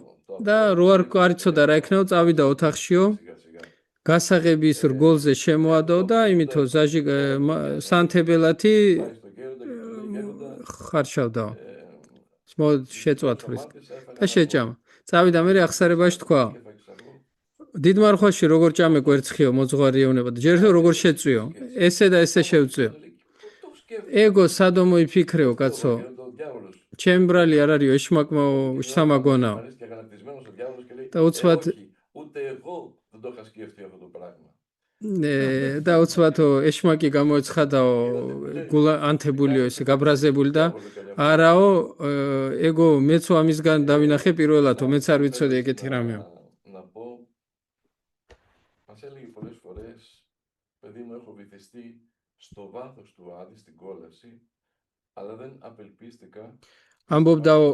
[SPEAKER 4] და რო არ იცოდა რა იქნაო, წავიდა ოთახშიო. გასაღების რგოლზე შემოადაო და იმითო სანთებელათი ხარშავდაო. შეწვათვრის და შეჭამა. წავიდა მერე ახსარებაში თქვა. დიდმარხვაში როგორ ჭამე კვერცხიო, მოძღვარი ეუბნება და ჯერ როგორ შეწვიო. ესე და ესე შევწვიო. ეგო სადო მოიფიქრეო კაცო. ჩემ ბრალი არ არისო, ეშმაკმა სამაგონაო. და უცბად და უცბადო ეშმაკი გამოეცხადაო, ანთებულიო ესე გაბრაზებული და არაო, ეგო მეცო ამისგან დავინახე პირველათო, მეც არ ვიცოდი ეგეთი რამეო.
[SPEAKER 3] Μας έλεγε πολλές φορές, παιδί μου, έχω βυθιστεί στο βάθος του Άδη, στην κόλαση, αλλά δεν απελπίστηκα.
[SPEAKER 4] ამბობდაო,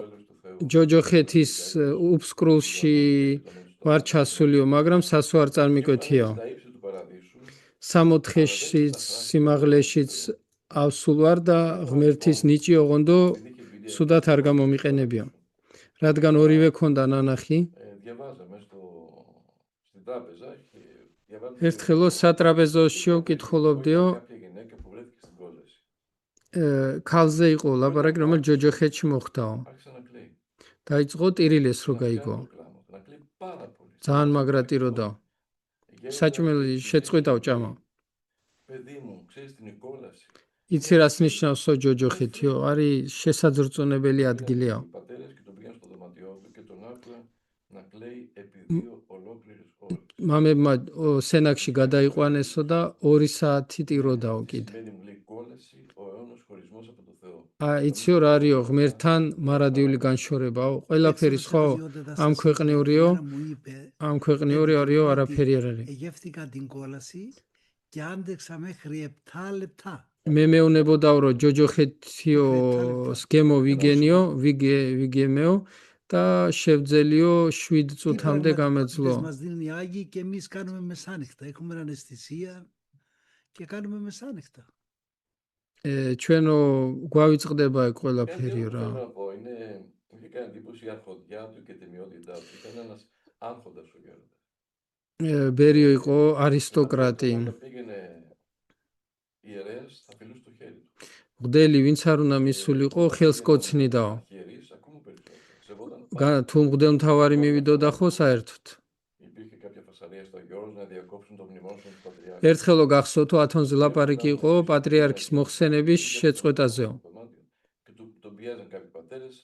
[SPEAKER 4] ჯოჯოხეთის უფსკრულში ვარ ჩასულიო, მაგრამ სასო არ წარმიკვეთიაო. სამოთხეშიც, სიმაღლეშიც ავსულ ვარ და ღმერთის ნიჭი ოღონდო სუდათ არ გამომიყენებიო. რადგან ორივე ქონდა ნანახი. ერთხელო სატრაპეზოშიო ვკითხულობდიო, ქალზე იყო ლაპარაკი, რომელიც ჯოჯოხეთში მოხვდაო. დაიწყო ტირილეს რო გაიგო. ძალიან მაგრა ტიროდაო. საჭმელი შეწყვიტაო ჭამა. იცი რას ნიშნავსო ჯოჯოხეთიო? არის შესაძრწუნებელი ადგილიაო. მამებმა სენაკში გადაიყვანესო და 2 საათი ტიროდაო კიდე. იციო რა არისო ღმერთთან მარადიული განშორებაო? ყველაფერი სხვა ამ ქვეყნიურიო არისო, არაფერი არ არის. მე მეუნებოდაო რომ ჯოჯოხეთიოს გემო ვიგემეო და შევძელიო 7 წუთამდე გამეძლო. ჩვენო გვავიწყდება ეგ ყველაფერიო რა. ბერიო იყო არისტოკრატი. მღვდელი ვინც არ უნდა მისულიყო, ხელს კოცნიდაო. თუ მღვდელმთავარი მივიდოდა ხო საერთოდ.
[SPEAKER 3] Υπήρχε κάποια φασαρία στο Γιώργος να διακόψουν το μνημόσυνο του Πατριάρχη.
[SPEAKER 4] ერთხელო გახსოვთო ათონზე ლაპარაკი იყო პატრიარქის მოხსენების შეწყვეტაზეო.
[SPEAKER 3] Και τον πιέζαν κάποιοι πατέρες.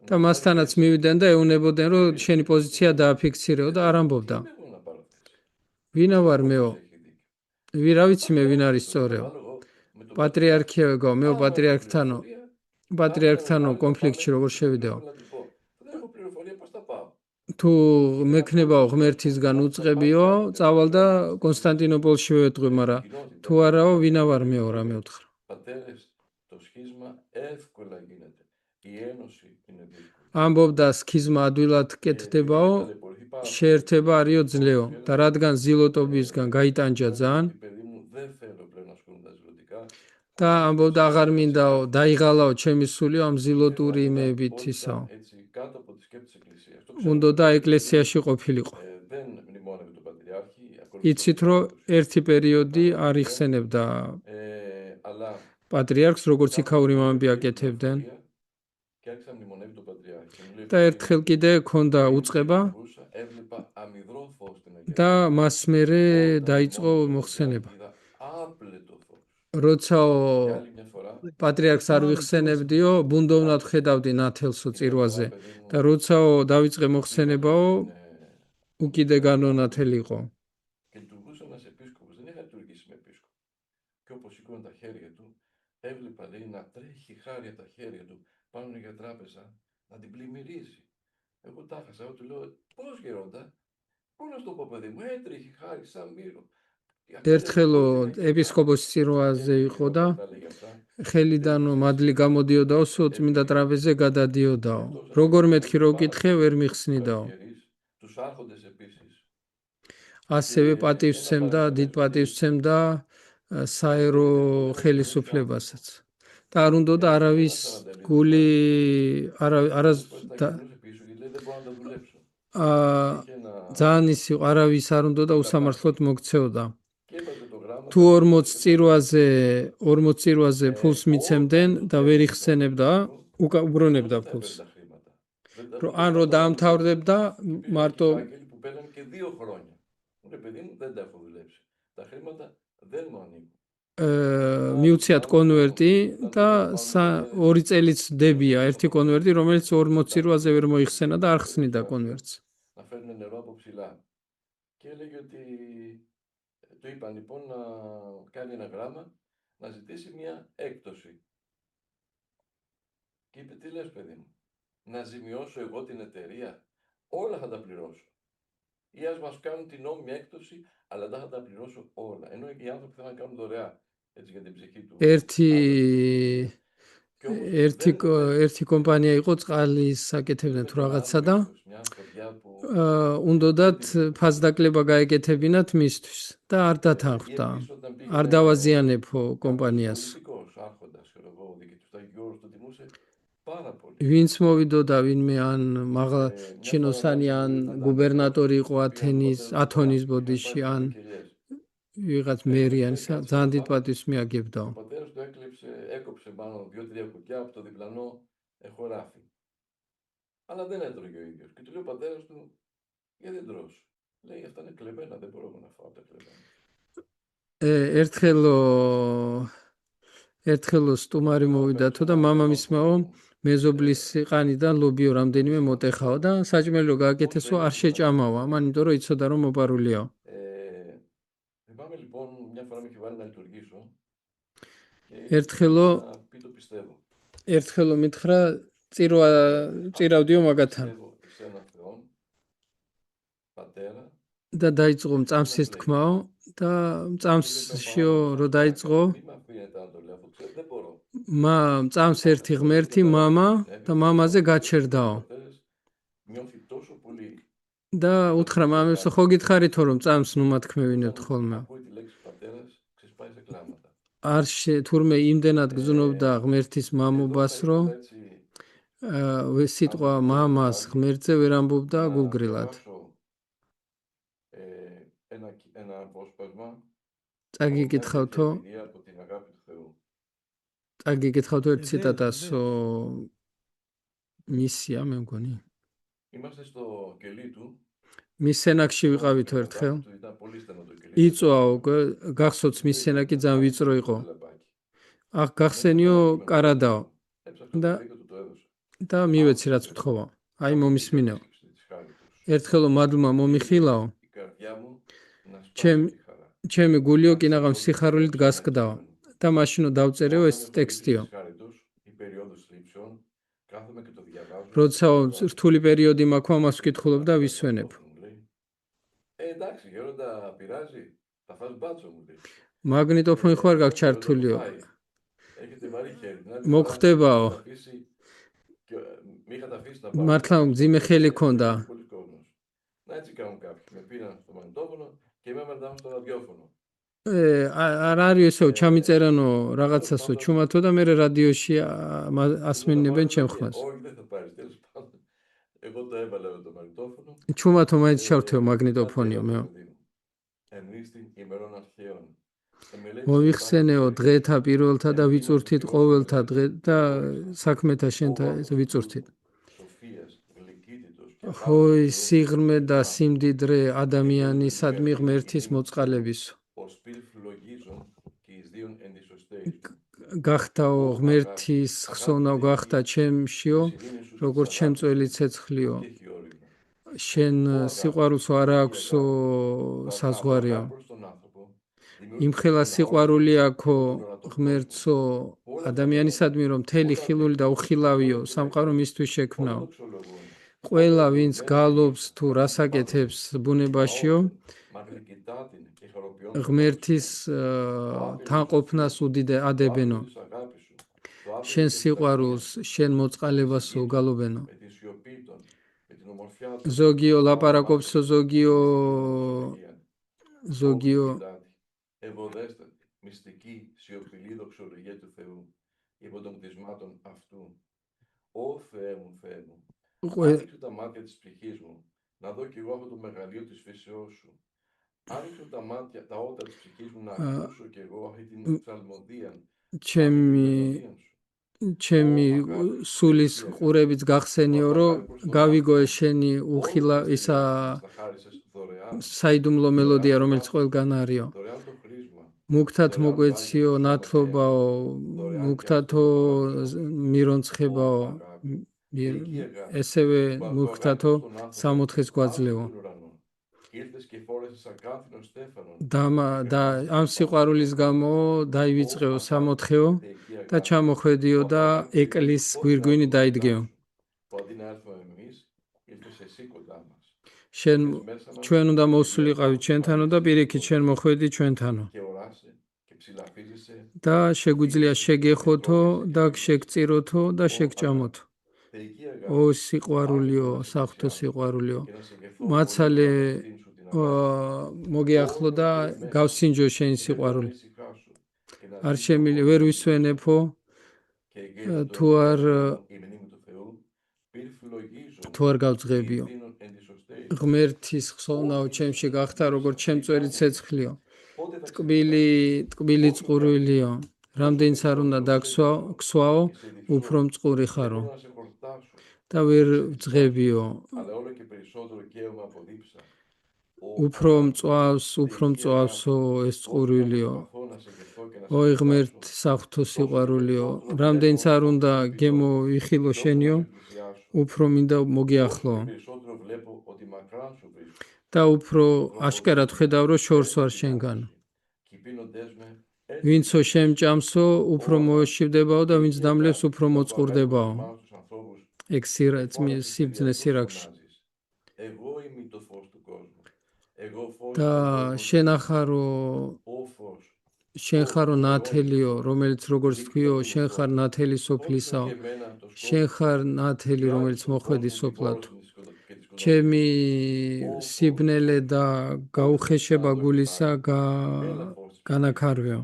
[SPEAKER 4] და მასთანაც მივიდნენ და ეუნებოდნენ რომ შენი პოზიცია დააფიქსირეო და არ ამბობდა. ვინა ვარ მეო? ვირა ვიცი მე ვინ არის სწორეო? პატრიარქიაო მეო პატრიარქთანო კონფლიქტში როგორ შევიდეო? თუ მექნებაო ღმერთისგან უწყებიო, წავალ და კონსტანტინოპოლში ვეთყვი, მაგრამ თუ არაო, ვინა ვარ მეო რა მეუთხრა. ამბობდა სქიზმა ადვილად კეთდებაო, შეერთება არიო ძლეო და რადგან ზილოტობისგან გაიტანჯა ძალიან და ამბობდა აღარ მინდაო, დაიღალაო ჩემი სულიო ამ ზილოტური იმეებით ისაო. უნდოდა ეკლესიაში ყოფილიყო. იცით რომ ერთი პერიოდი არ იხსენებდა პატრიარქს, როგორც იქაური მამები აკეთებდნენ. და ერთხელ კიდე ქონდა უწყება და მას მერე დაიწყო მოხსენება. როცაო პატრიარქს არ ვიხსენებდიო, ბუნდოვნად ხედავდი ნათელსო წირვაზე და როცაო დავიწყე მოხსენებაო, უკიდე განონათელიყო.
[SPEAKER 3] Έβλεπα λέει να τρέχει χάρια τα χέρια του πάνω για τράπεζα να την πλημμυρίζει. Εγώ τα χάσα, εγώ του λέω πώς γερόντα, πού να στο πω παιδί μου, έτρεχε χάρη σαν μύρο.
[SPEAKER 4] ერთხელო ეპისკოპოსის წირვაზე იყო და ხელიდანო მადლი გამოდიოდაო, სულ წმინდა ტრაპეზზე გადადიოდაო. როგორ მეთქი რო ვკითხე, ვერ მიხსნიდაო. ასევე პატივსცემდა, დიდ პატივსცემდა საერო ხელისუფლებასაც. და არ უნდოდა არავის გული ძალიან ის იყო, არავის არ უნდოდა უსამართლოდ მოქცეოდა. თუ 40 წირვაზე ფულს მიცემდნენ და ვერ იხსენებდა, უბრუნებდა ფულს. ან რო დაამთავრდებდა, მარტო მიუციათ კონვერტი და 2 წელიც დებია ერთი კონვერტი, რომელიც 40 წირვაზე ვერ მოიხსენა და არ ხსნიდა კონვერტს.
[SPEAKER 3] Και έλεγε ότι του είπαν λοιπόν να κάνει ένα γράμμα να ζητήσει μια έκπτωση. Και είπε τι λες παιδί μου, να ζημιώσω εγώ την εταιρεία, όλα θα τα πληρώσω. Ή ας μας κάνουν την νόμιμη έκπτωση, αλλά δεν θα τα πληρώσω όλα. Ενώ οι άνθρωποι θέλουν να κάνουν δωρεά έτσι για την ψυχή του.
[SPEAKER 4] ერთი კომპანია იყო წყალის აკეთებდნენ თუ რაღაცა და უნდათ ფასდაკლება გაეკეთებინათ მისთვის და არ დათანხმდა. არ დავაზიანებო კომპანიას. ვინც მოვიდოდა ვინმე ან ჩინოსანი ან გუბერნატორი იყო ათონის ბოდიში ან ვიღაც მერიანი ძალიან დიდ პატივს მიაგებდა.
[SPEAKER 3] Έκοψε πάνω 2-3 κουκιά από το διπλανό χωράφι. Αλλά δεν έτρωγε ο ίδιος. Και του λέει ο πατέρας του, γιατί δεν τρως? Λέει, αυτά είναι κλεμμένα, δεν μπορούμε να φάω τα κλεμμένα.
[SPEAKER 4] ერთხელო სტუმარი მოვიდათო და მამამისმაო მეზობლის ყანიდან ლობიო რამდენიმე მოტეხაო და საჭმელი რო გააკეთესო არ შეჭამაო, ამან იმიტომ რომ იცოდა რომ მოპარულიაო.
[SPEAKER 3] Θυμάμαι λοιπόν μια φορά με είχε βάλει να λειτουργήσω.
[SPEAKER 4] ერთხელო მითხრა წირავდიო მაგათან და დაიწყო მწამსის თქმაო და მწამსშიო რო დაიწყო მწამს ერთი ღმერთი მამა და მამაზე გაჩერდაო და უთხრა მამებს ხო გითხარითო რომ მწამს ნუ მათქმევინებთ ხოლმე არ თურმე იმდენად გზნობდა ღმერთის მამობას, რომ სიტყვა მამას ღმერთზე ვერ ამბობდა გულგრილად. წაგიკითხავთო ერთ ციტატასო მისია მე მგონი.
[SPEAKER 3] Είμαστε στο κελί του.
[SPEAKER 4] მის სენაკში ვიყავით ერთხელ.
[SPEAKER 3] Ήταν πολύ στενό το κελί.
[SPEAKER 4] იწვაო, გახსოვს მის სენაკი ძალიან ვიწრო იყო. ახ გახსენიო კარადაო. და მივეცი რაც მთხოვა. აი მომისმინეო. ერთხელ მადლმა მომიხილაო. ჩემი გულიო კინაღამ სიხარულით გასკდაო. და მაშინო დავწერეო ეს ტექსტიო. როცა რთული პერიოდი მაქვს, ამას ვკითხულობ და ვისვენებ. მაგნიტოფონი ხო არ გაქვს ჩართულიო? მოგხვდებაო. მართლა მძიმე ხელი ქონდა. არ არის ესო ჩამიწერანო რაღაცასო ჩუმათო და მე რადიოში ასმენებენ ჩემ ხმას. ჩუმათო მაინც ჩავთეო მაგნიტოფონიო მეო. მოვიხსენეო დღეთა პირველთა და ვიწურთით ყოველთა დღე და საქმეთა შენთა ვიწურთით. ჰოი სიღრმე და სიმდიდრე ადამიანისადმი ღმერთის მოწყალებისო. გახტაო ღმერთის ხსოვნაო გახტა ჩემშიო, როგორც ჩემწველი ცეცხლიო. შენ სიყვარულსო არა აქვსო საზღვარიო. იმხელა სიყვარული აქო ღმერთსო ადამიანისადმი რომ მთელი ხილული და უხილავიო სამყარო მისთვის შექმნაო. ყველა ვინც გალობს თუ რასაკეთებს ბუნებაშიო ღმერთის თანყოფნას ადებენო. შენ სიყვარულს, შენ მოწყალებასო გალობენო. ზოგიო ლაპარაკობსო, ზოგიო
[SPEAKER 3] ευωδέστε μυστική σιωπηλή δοξολογία του Θεού υπό των κτισμάτων αυτού. Ω Θεέ μου, άνοιξε τα μάτια της ψυχής μου, να δω κι εγώ αυτό το μεγαλείο της φύσεώς σου. Άνοιξε τα μάτια, τα ότα της ψυχής μου, να ακούσω κι εγώ αυτή την ψαλμοδία. ჩემი სულის ყურებით გახსენიო, რომ გავიგო შენი უხილა ისა საიდუმლო მელოდია, რომელიც ყველგან არისო. მუქთათ მოგვეციო ნათლობაო, მუქთათო მირონცხებაო, ესევე მუქთათო სამოთხეს გვაძლევო. და ამ სიყვარულის გამო დაივიწყეო სამოთხეო და ჩამოხვედიო და ეკლის გვირგვინი დაიდგეო. ჩვენ უნდა მოვსულიყავით ჩვენთანო და პირიქით შენ მოხვედი ჩვენთანო. და შეგვიძლია შეგეხოთო და შეგწიროთო და შეგჭამოთო. ო სიყვარულიო, საღვთო სიყვარულიო, მაცალე მოგიახლო და გავსინჯო შენი სიყვარული. არ შემიძლია ვერ ვისვენებო თუ არ გავძღებიო. ღმერთის ხსოვნაო ჩემში გახთა როგორც ჩემწველი ცეცხლიო. ტკბილი წყურვილიო. რამდენიც არ უნდა დაგსვაო, უფრო მწყური ხარო. და ვერ ვძღებიო. უფრო მწვავსო ეს წყურვილიო. ოი ღმერთ საღვთო სიყვარულიო, რამდენიც არ უნდა გემოვიხილო შენიო, უფრო მინდა მოგიახლო. და უფრო აშკარად ხედავ, რომ შორს ვარ შენგან. ვინცო შემჭამსო, უფრო მოეშივდებაო და ვინც დამლევს, უფრო მოწყურდებაო. ეგ სიბძნე სირაქში. და შენ ხარო ნათელიო, რომელიც როგორც თქვიო, შენ ხარ ნათელი სოფლისაო. შენ ხარ ნათელი, რომელიც მოხვედი სოფლათო. ჩემი სიბნელე და გაუხეშება გულისა განაქარვეო.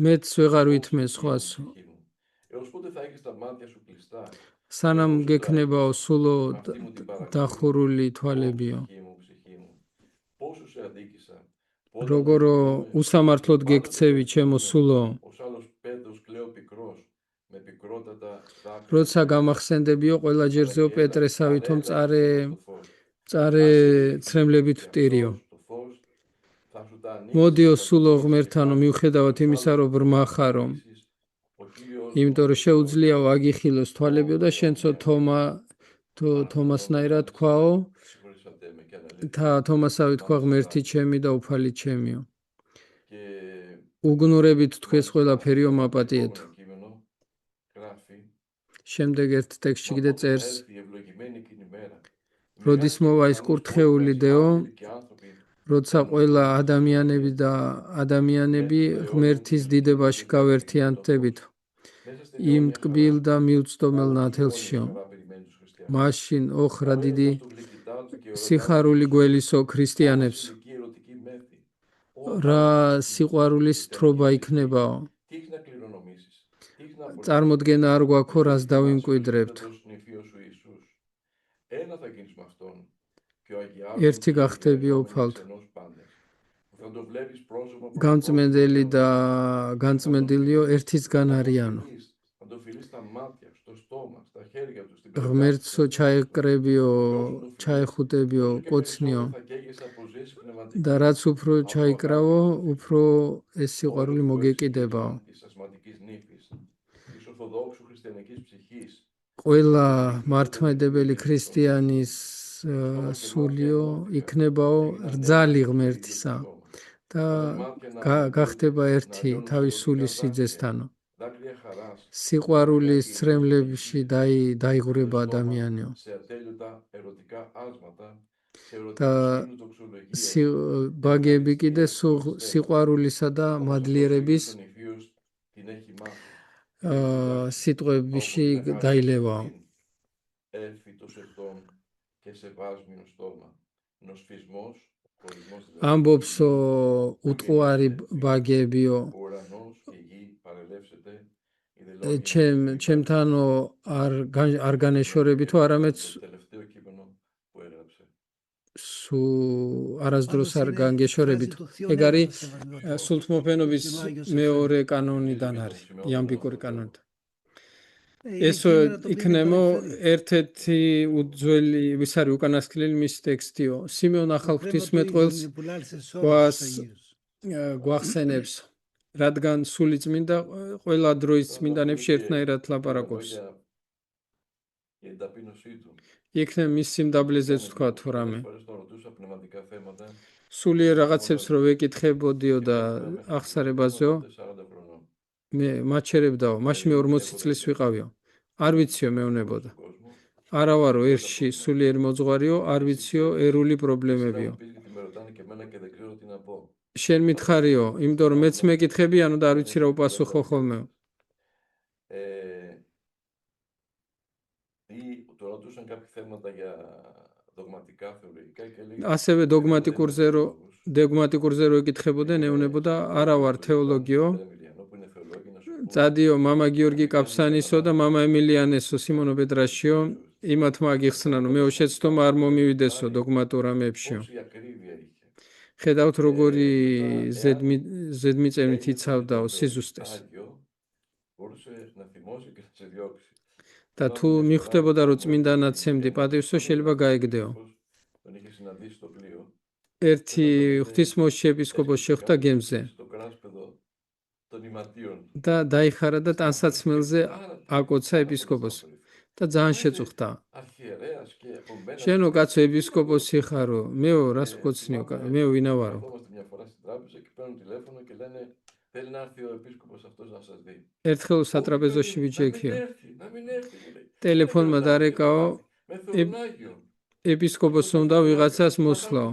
[SPEAKER 3] მეც ვეღარ ვითმე სხვასო. სანამ გექნებაო სულო დახურული თვალებიო. როგორო usამართლოდ გექცევი ჩემო სულო.
[SPEAKER 4] როცა გამახსენდებიო, ყველა ჯერზეო პეტრესავითო მწარე ცრემლებით ვტირიო. მოდიო სულო ღმერთანო, მიუხედავად იმისა, რომ ბრმა ხარო, იმიტომ რომ შეუძლიაო აგიხილოს თვალებიო და შენცო თომასნაირად თქვაო, თომასავი თქვა ღმერთი ჩემი და უფალი ჩემიო. უგნურებით თქვეს ყველაფერიო მაპატიეთო. შემდეგ ერთ ტექსტში კიდე წერს, როდის მოვა ის კურთხეული დეო, როცა ყველა ადამიანები ღმერთის დიდებაში გავერთიანდებითო, იმ ტკბილ და მიუწვდომელ ნათელშიო. მაშინ ოხრა დიდი სიხარული გველისო ქრისტიანებსო, რა სიყვარულის თრობა იქნებაო. წარმოდგენა არ გვაქვს, რას დავიმკვიდრებთ. ერთი გახდებიო უფალთო. გამწმენდელი და განწმენდილიო ერთისგან არიანო. ღმერთსო ჩაეკრებიო, ჩაეხუტებიო, კოცნიო და რაც უფრო ჩაიკრავო, უფრო ეს სიყვარული მოგეკიდებაო. ყველა მართლმადიდებელი ქრისტიანის სულიო იქნებაო რძალი ღმერთისა და გახდება ერთი თავის სულის სიძესთანო. სიყვარულის ცრემლებში დაიღვრება ადამიანიო. და ბაგები კიდე სიყვარულისა და მადლიერების სიტყვებში დაილევაო. ამბობსო უტყუარი ბაგებიო, ჩემთანო არ განეშორებითო, არამედ არასდროს არ განგეშორებითო. ეგ არის სულთმოფენობის მეორე კანონიდან არის, იამბიკური კანონიდან. ესო იქნემო ერთ-ერთი უძველი, ვის არის უკანასკნელი მის ტექსტიო. სიმეონ ახალ ღვთისმეტყველს გვახსენებს, რადგან სული წმინდა ყველა დროის წმინდანებში ერთნაირად ლაპარაკობს. იქნებ მის სიმდაბლეზეც თქვა თუ რამე. სულიერ რაღაცებს რო ვეკითხებოდიო და აღსარებაზეო, მე მაჩერებდაო, მაშინ მე 40 წლის ვიყავიო. არ ვიციო მეუნებოდა. არა ვარო ერში სულიერ მოძღვარიო, არ ვიციო ერული პრობლემებიო. შენ მითხარიო, იმიტომ რომ მეც მეკითხებიანო და არ ვიცი რა უპასუხო ხოლმე. ასევე დოგმატიკურზე რო ეკითხებოდნენ, ეუნებოდა არა ვარ თეოლოგიო. წადიო მამა გიორგი კაფსანისო და მამა ემილიანესო სიმონო პეტრაშიო, იმათ მაგიხსნანო, მეო შეცდომა არ მომივიდესო დოგმატურ ამებშიო. ხედავთ როგორი ზედმიწევნით იცავდაო სიზუსტეს. და თუ მიხვდებოდა რომ წმინდანად ცემდი პატივსო, შეიძლება გაეგდეო. ერთი ღვთისმოშიში ეპისკოპოსი შეხვდა გემზე და დაიხარა და ტანსაცმელზე აკოცა ეპისკოპოსი და ძალიან შეწუხდა. შენო კაცო ეპისკოპოსი ხარო, მეო რას მკოცნიო, მეო ვინა ვარო. ერთხელ სატრაპეზოში ვიჯექიო. ტელეფონმა დარეკაო, ეპისკოპოსი უნდა ვიღაცას მოსვლაო.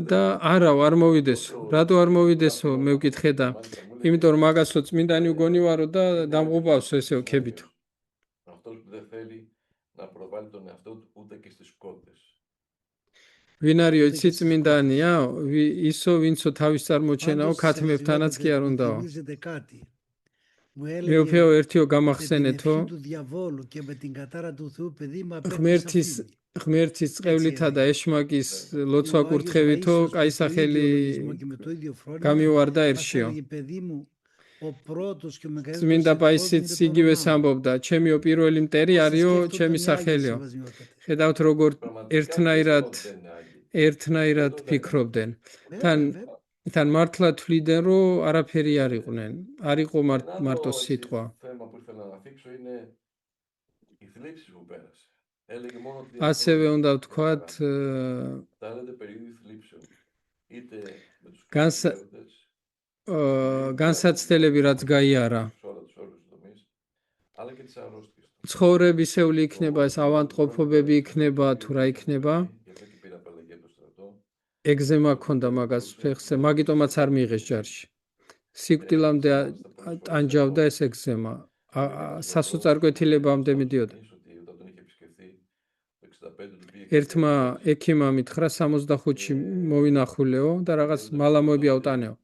[SPEAKER 4] და არა არ მოვიდესო. რატო არ მოვიდესო, მე ვკითხე და იმიტომ რომ მაგასო წმინდანი უგონი ვარო და დამღუპავსო ესეო ქებითო. ვინ არისო იცი წმინდანია? ისო ვინცო თავის წარმოჩენაო ქათმებთანაც კი არ უნდაო. მეუფეო ერთიო გამახსენეთო, ღმერთის წყევლითა და ეშმაკის ლოცვა კურთხევითო კაი სახელი გამივარდა ერშიო. წმინდა პაისიც იგივეს ამბობდა, ჩემიო პირველი მტერი არისო, ჩემი სახელიო. ხედავთ როგორ ერთნაირად ფიქრობდნენ. თან მართლა თვლიდნენ, რომ არაფერი არ იყვნენ. არ იყო მარტო სიტყვა. ასევე უნდა ვთქვათ, განსაცდელები რაც გაიარა. ცხოვრებისეული იქნება, ეს ავადმყოფობები იქნება, თუ რა იქნება. ეგზემა ქონდა მაგას ფეხზე, მაგიტომაც არ მიიღეს ჯარში. სიკვდილამდე ტანჯავდა ეს ეგზემა. სასოწარკვეთილებამდე მიდიოდა. ერთმა ექიმმა მითხრა 65-ში მოვინახულეო და რაღაც მალამოები აუტანეო.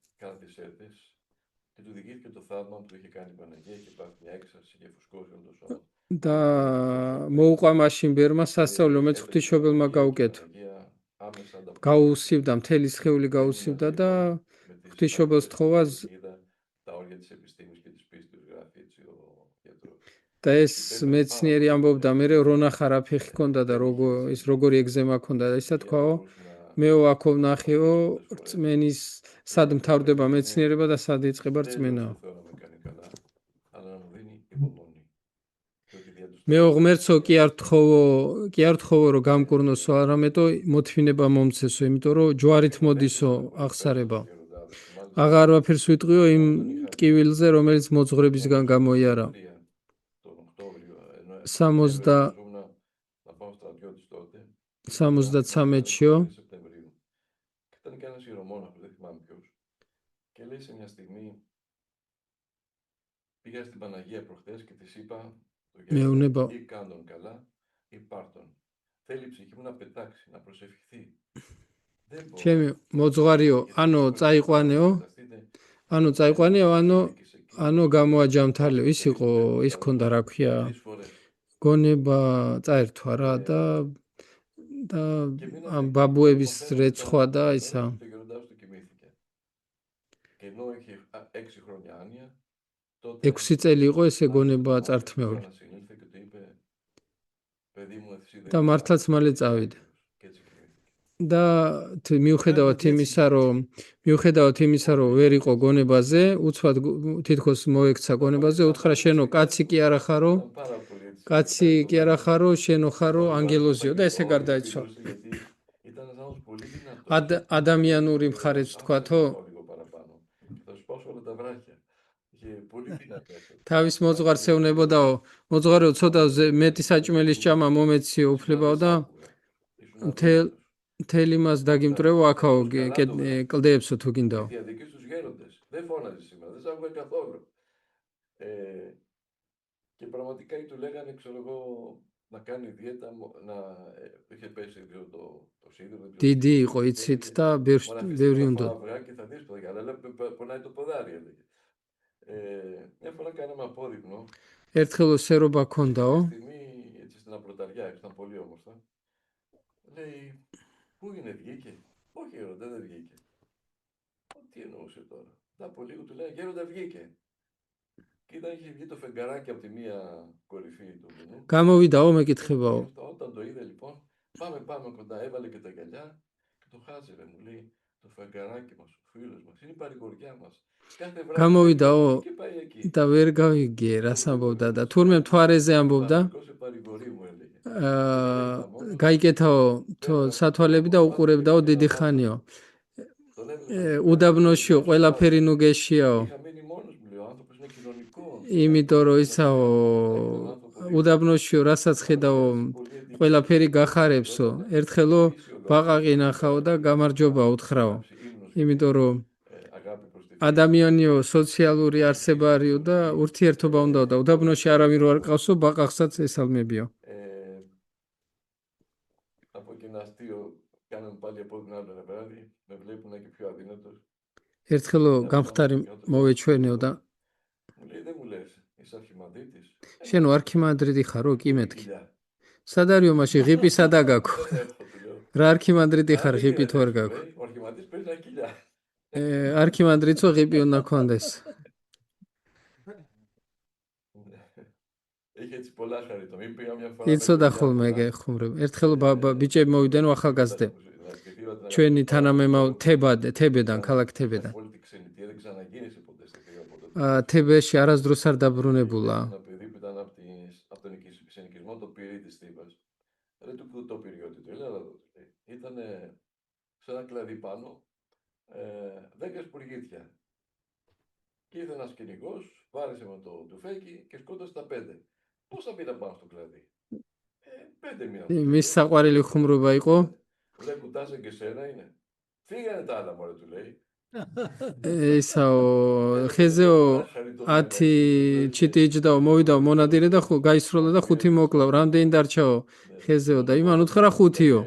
[SPEAKER 4] და მოუყვა მაშინ ბერმა სასწავლო, მეც ღვთისმშობელმა გაუკეთო. გაუსივდა, მთელი სხეული გაუსივდა და ღვთისმშობელს თხოვა და ეს მეცნიერი ამბობდა, მე რონახარ აფეხი ქონდა და როგორი ეგზემა ქონდა და ისა თქვაო, მეო აქო ვნახეო, რწმენის სად მთავრდება მეცნიერება და სად იწყება რწმენა. მეო ღმერთსო კი არ თხოვო რომ გამკურნოსო, არამედ მოთმინება მომცესო, იმიტომ რომ ჯვარით მოდისო აღსარება. აღარ ვაფერს ვიტყვიო იმ ტკივილზე, რომელიც მოძღვრებისგან გამოიარა. 73-ში. მეუნება ჩემი მოძღვარიო, ანუ წაიყვანეო, ანუ გამოაჯამთალიო. ის იყო, ის ქონდა რა ქვია, გონება წაერთვა რა და ამ ბაბუების რეცხვა და ისა. ექვსი წელი იყო ესე გონება წართმეული. და მართლაც მალე წავიდა. და მიუხედავად იმისა, რომ ვერ იყო გონებაზე, უცბად თითქოს მოექცა გონებაზე, უთხრა შენო კაცი კი არა ხარო, შენო ხარო ანგელოზიო და ესე გარდაიცვალა. ადამიანური მხარეც ვთქვათო. თავის მოძღვარს ევნებოდაო, მოძღვარეო ცოტა მეტი საჭმელის ჭამა მომეციო უფლებაო და მთელი მას დაგიმტრევო აქაო კლდეებსო თუ გინდაო. დიდი იყო იცით და ბევრი უნდა. ერთხელ სერობა ქონდაო.
[SPEAKER 3] Πού είναι, βγήκε? Όχι, γέροντα, δεν βγήκε. Τι εννοούσε τώρα? Να από λίγο του λέει, γέροντα, βγήκε. Και είχε βγει το φεγγαράκι από τη μία κορυφή του βουνού.
[SPEAKER 4] Გამოვიდაო, მეკითხებაო.
[SPEAKER 3] Όταν το είδε λοιπόν, πάμε κοντά, έβαλε και τα γυαλιά και το χάζευε, μου λέει, το φεγγαράκι μας, ο φίλος μας, είναι η παρηγοριά μας. Გამოვიდაო და ვერ გავიგე რას ამბობდა და თურმე მთვარეზე ამბობდა. გაიკეთაო სათვალები და უყურებდაო დიდი ხანიო. უდაბნოშიო ყველაფერი ნუგეშიაო. იმიტომ რომ ისაო უდაბნოშიო რასაც ხედაო ყველაფერი გახარებსო. ერთხელო ბაყაყი ნახაო და გამარჯობა უთხრაო. იმიტომ რომ ადამიანიო სოციალური არსება არისო და ურთიერთობა უნდაო და უდაბნოში არავინ რო არ ყავსო, ბაყაყსაც ესალმებიო. ერთხელო გამხდარი მოვეჩვენეო და შენო არქიმანდრიტი ხარო? კი მეთქი. სად არისო მაშინ ღიპი სადა გაქო? რა არქიმანდრიტი ხარ, ღიპი თუ არ გაქო? არქიმანდრიტო ღიპი უნდა ქონდეს. Είχε έτσι πολλά χαριτό. Μην πήγα μια φορά.
[SPEAKER 4] იცოდა ხოლმე გეხუმრება. ერთხელ ბიჭები მოვიდნენ ახალგაზრდები. ჩვენი თანამემაო თებედან, ქალაქ თებედან.
[SPEAKER 3] Όλη τη ξενιτία δεν ξαναγίνησε ποτέ στη θεία από τότε.
[SPEAKER 4] თებეში არასდროს არ დაბრუნებულა.
[SPEAKER 3] Ένα παιδί που ήταν από τον ξενικισμό, το πυρί της Θήβας. Λέει του το πυριώτη του, έλα εδώ. Ήταν σε ένα κλαδί πάνω, 10 σπουργίτια. Και ήρθε ένας κυνηγός, βάρεσε με το τουφέκι και σκότωσε τα 5. Πόσα μοίρα πάνω στο κλαδί? 5 μοίρα.
[SPEAKER 4] მის საყვარელი ხუმრობა იყო
[SPEAKER 3] Λέει κουτάζε και σένα είναι. Φύγανε τα άλλα μωρέ του λέει.
[SPEAKER 4] ესაო ხეზეო 10 ჩიტი იჯდაო მოვიდაო მონადირე და გაისროლა და 5 მოკლავ რამდენი დარჩაო ხეზეო და იმან უთხრა 5-ო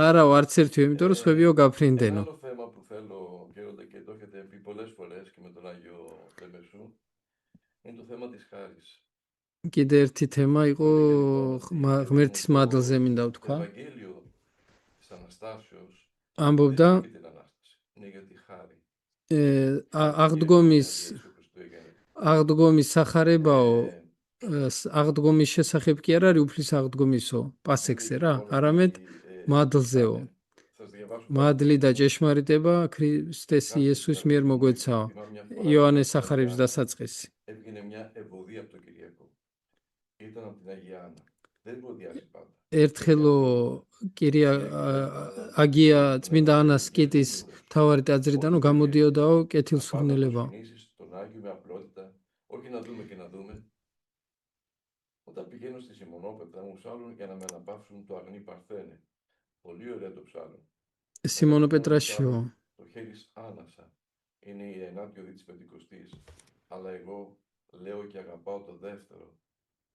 [SPEAKER 4] არა არც ერთიო იმიტომ რომ სხვებიო გაფრინდენო.
[SPEAKER 3] Άλλο θέμα που θέλω Γέροντα και το έχετε πει πολλές φορές και με τον Άγιο Τεμεσού είναι το θέμα της χάρης.
[SPEAKER 4] კიდე ერთი თემა იყო ღმერთის მადლზე მინდა
[SPEAKER 3] Το
[SPEAKER 4] ვთქვა.
[SPEAKER 3] Ευαγγέλιο της Αναστάσεως
[SPEAKER 4] ამბობდა
[SPEAKER 3] δεν είναι για την Ανάσταση, είναι για τη χάρη.
[SPEAKER 4] აღდგომის სახარებაო აღდგომის შესახებ კი არ არის უფლის აღდგომისო პასექსე რა არამედ მადლზეო. მადლი და ჭეშმარიტება ქრისტეს იესოს მიერ მოგვეცაო. იოანეს სახარების დასაწყისი.
[SPEAKER 3] Έβγαινε μια ευωδία από το Κυριακό. Ήταν από την Αγία Άννα. Δεν ευωδιάζει πάντα.
[SPEAKER 4] ერთხელო აგია წმინდა ანას კიტის მთავარი ტაძრიდანო გამოდიოდაო კეთილსურნელებაო.
[SPEAKER 3] Τον Άγιο με απλότητα, όχι να δούμε και να δούμε. Όταν πηγαίνω στη Σιμονόπετρα μου ψάλλουν για να με αναπαύσουν το αγνή Παρθένε. Πολύ ωραίο το ψάλλον.
[SPEAKER 4] Σιμώνο Πετράσιο.
[SPEAKER 3] Το χέρι άνασα. Είναι η ενάτιο δι της Πεντηκοστής. Αλλά εγώ λέω και αγαπάω το δεύτερο.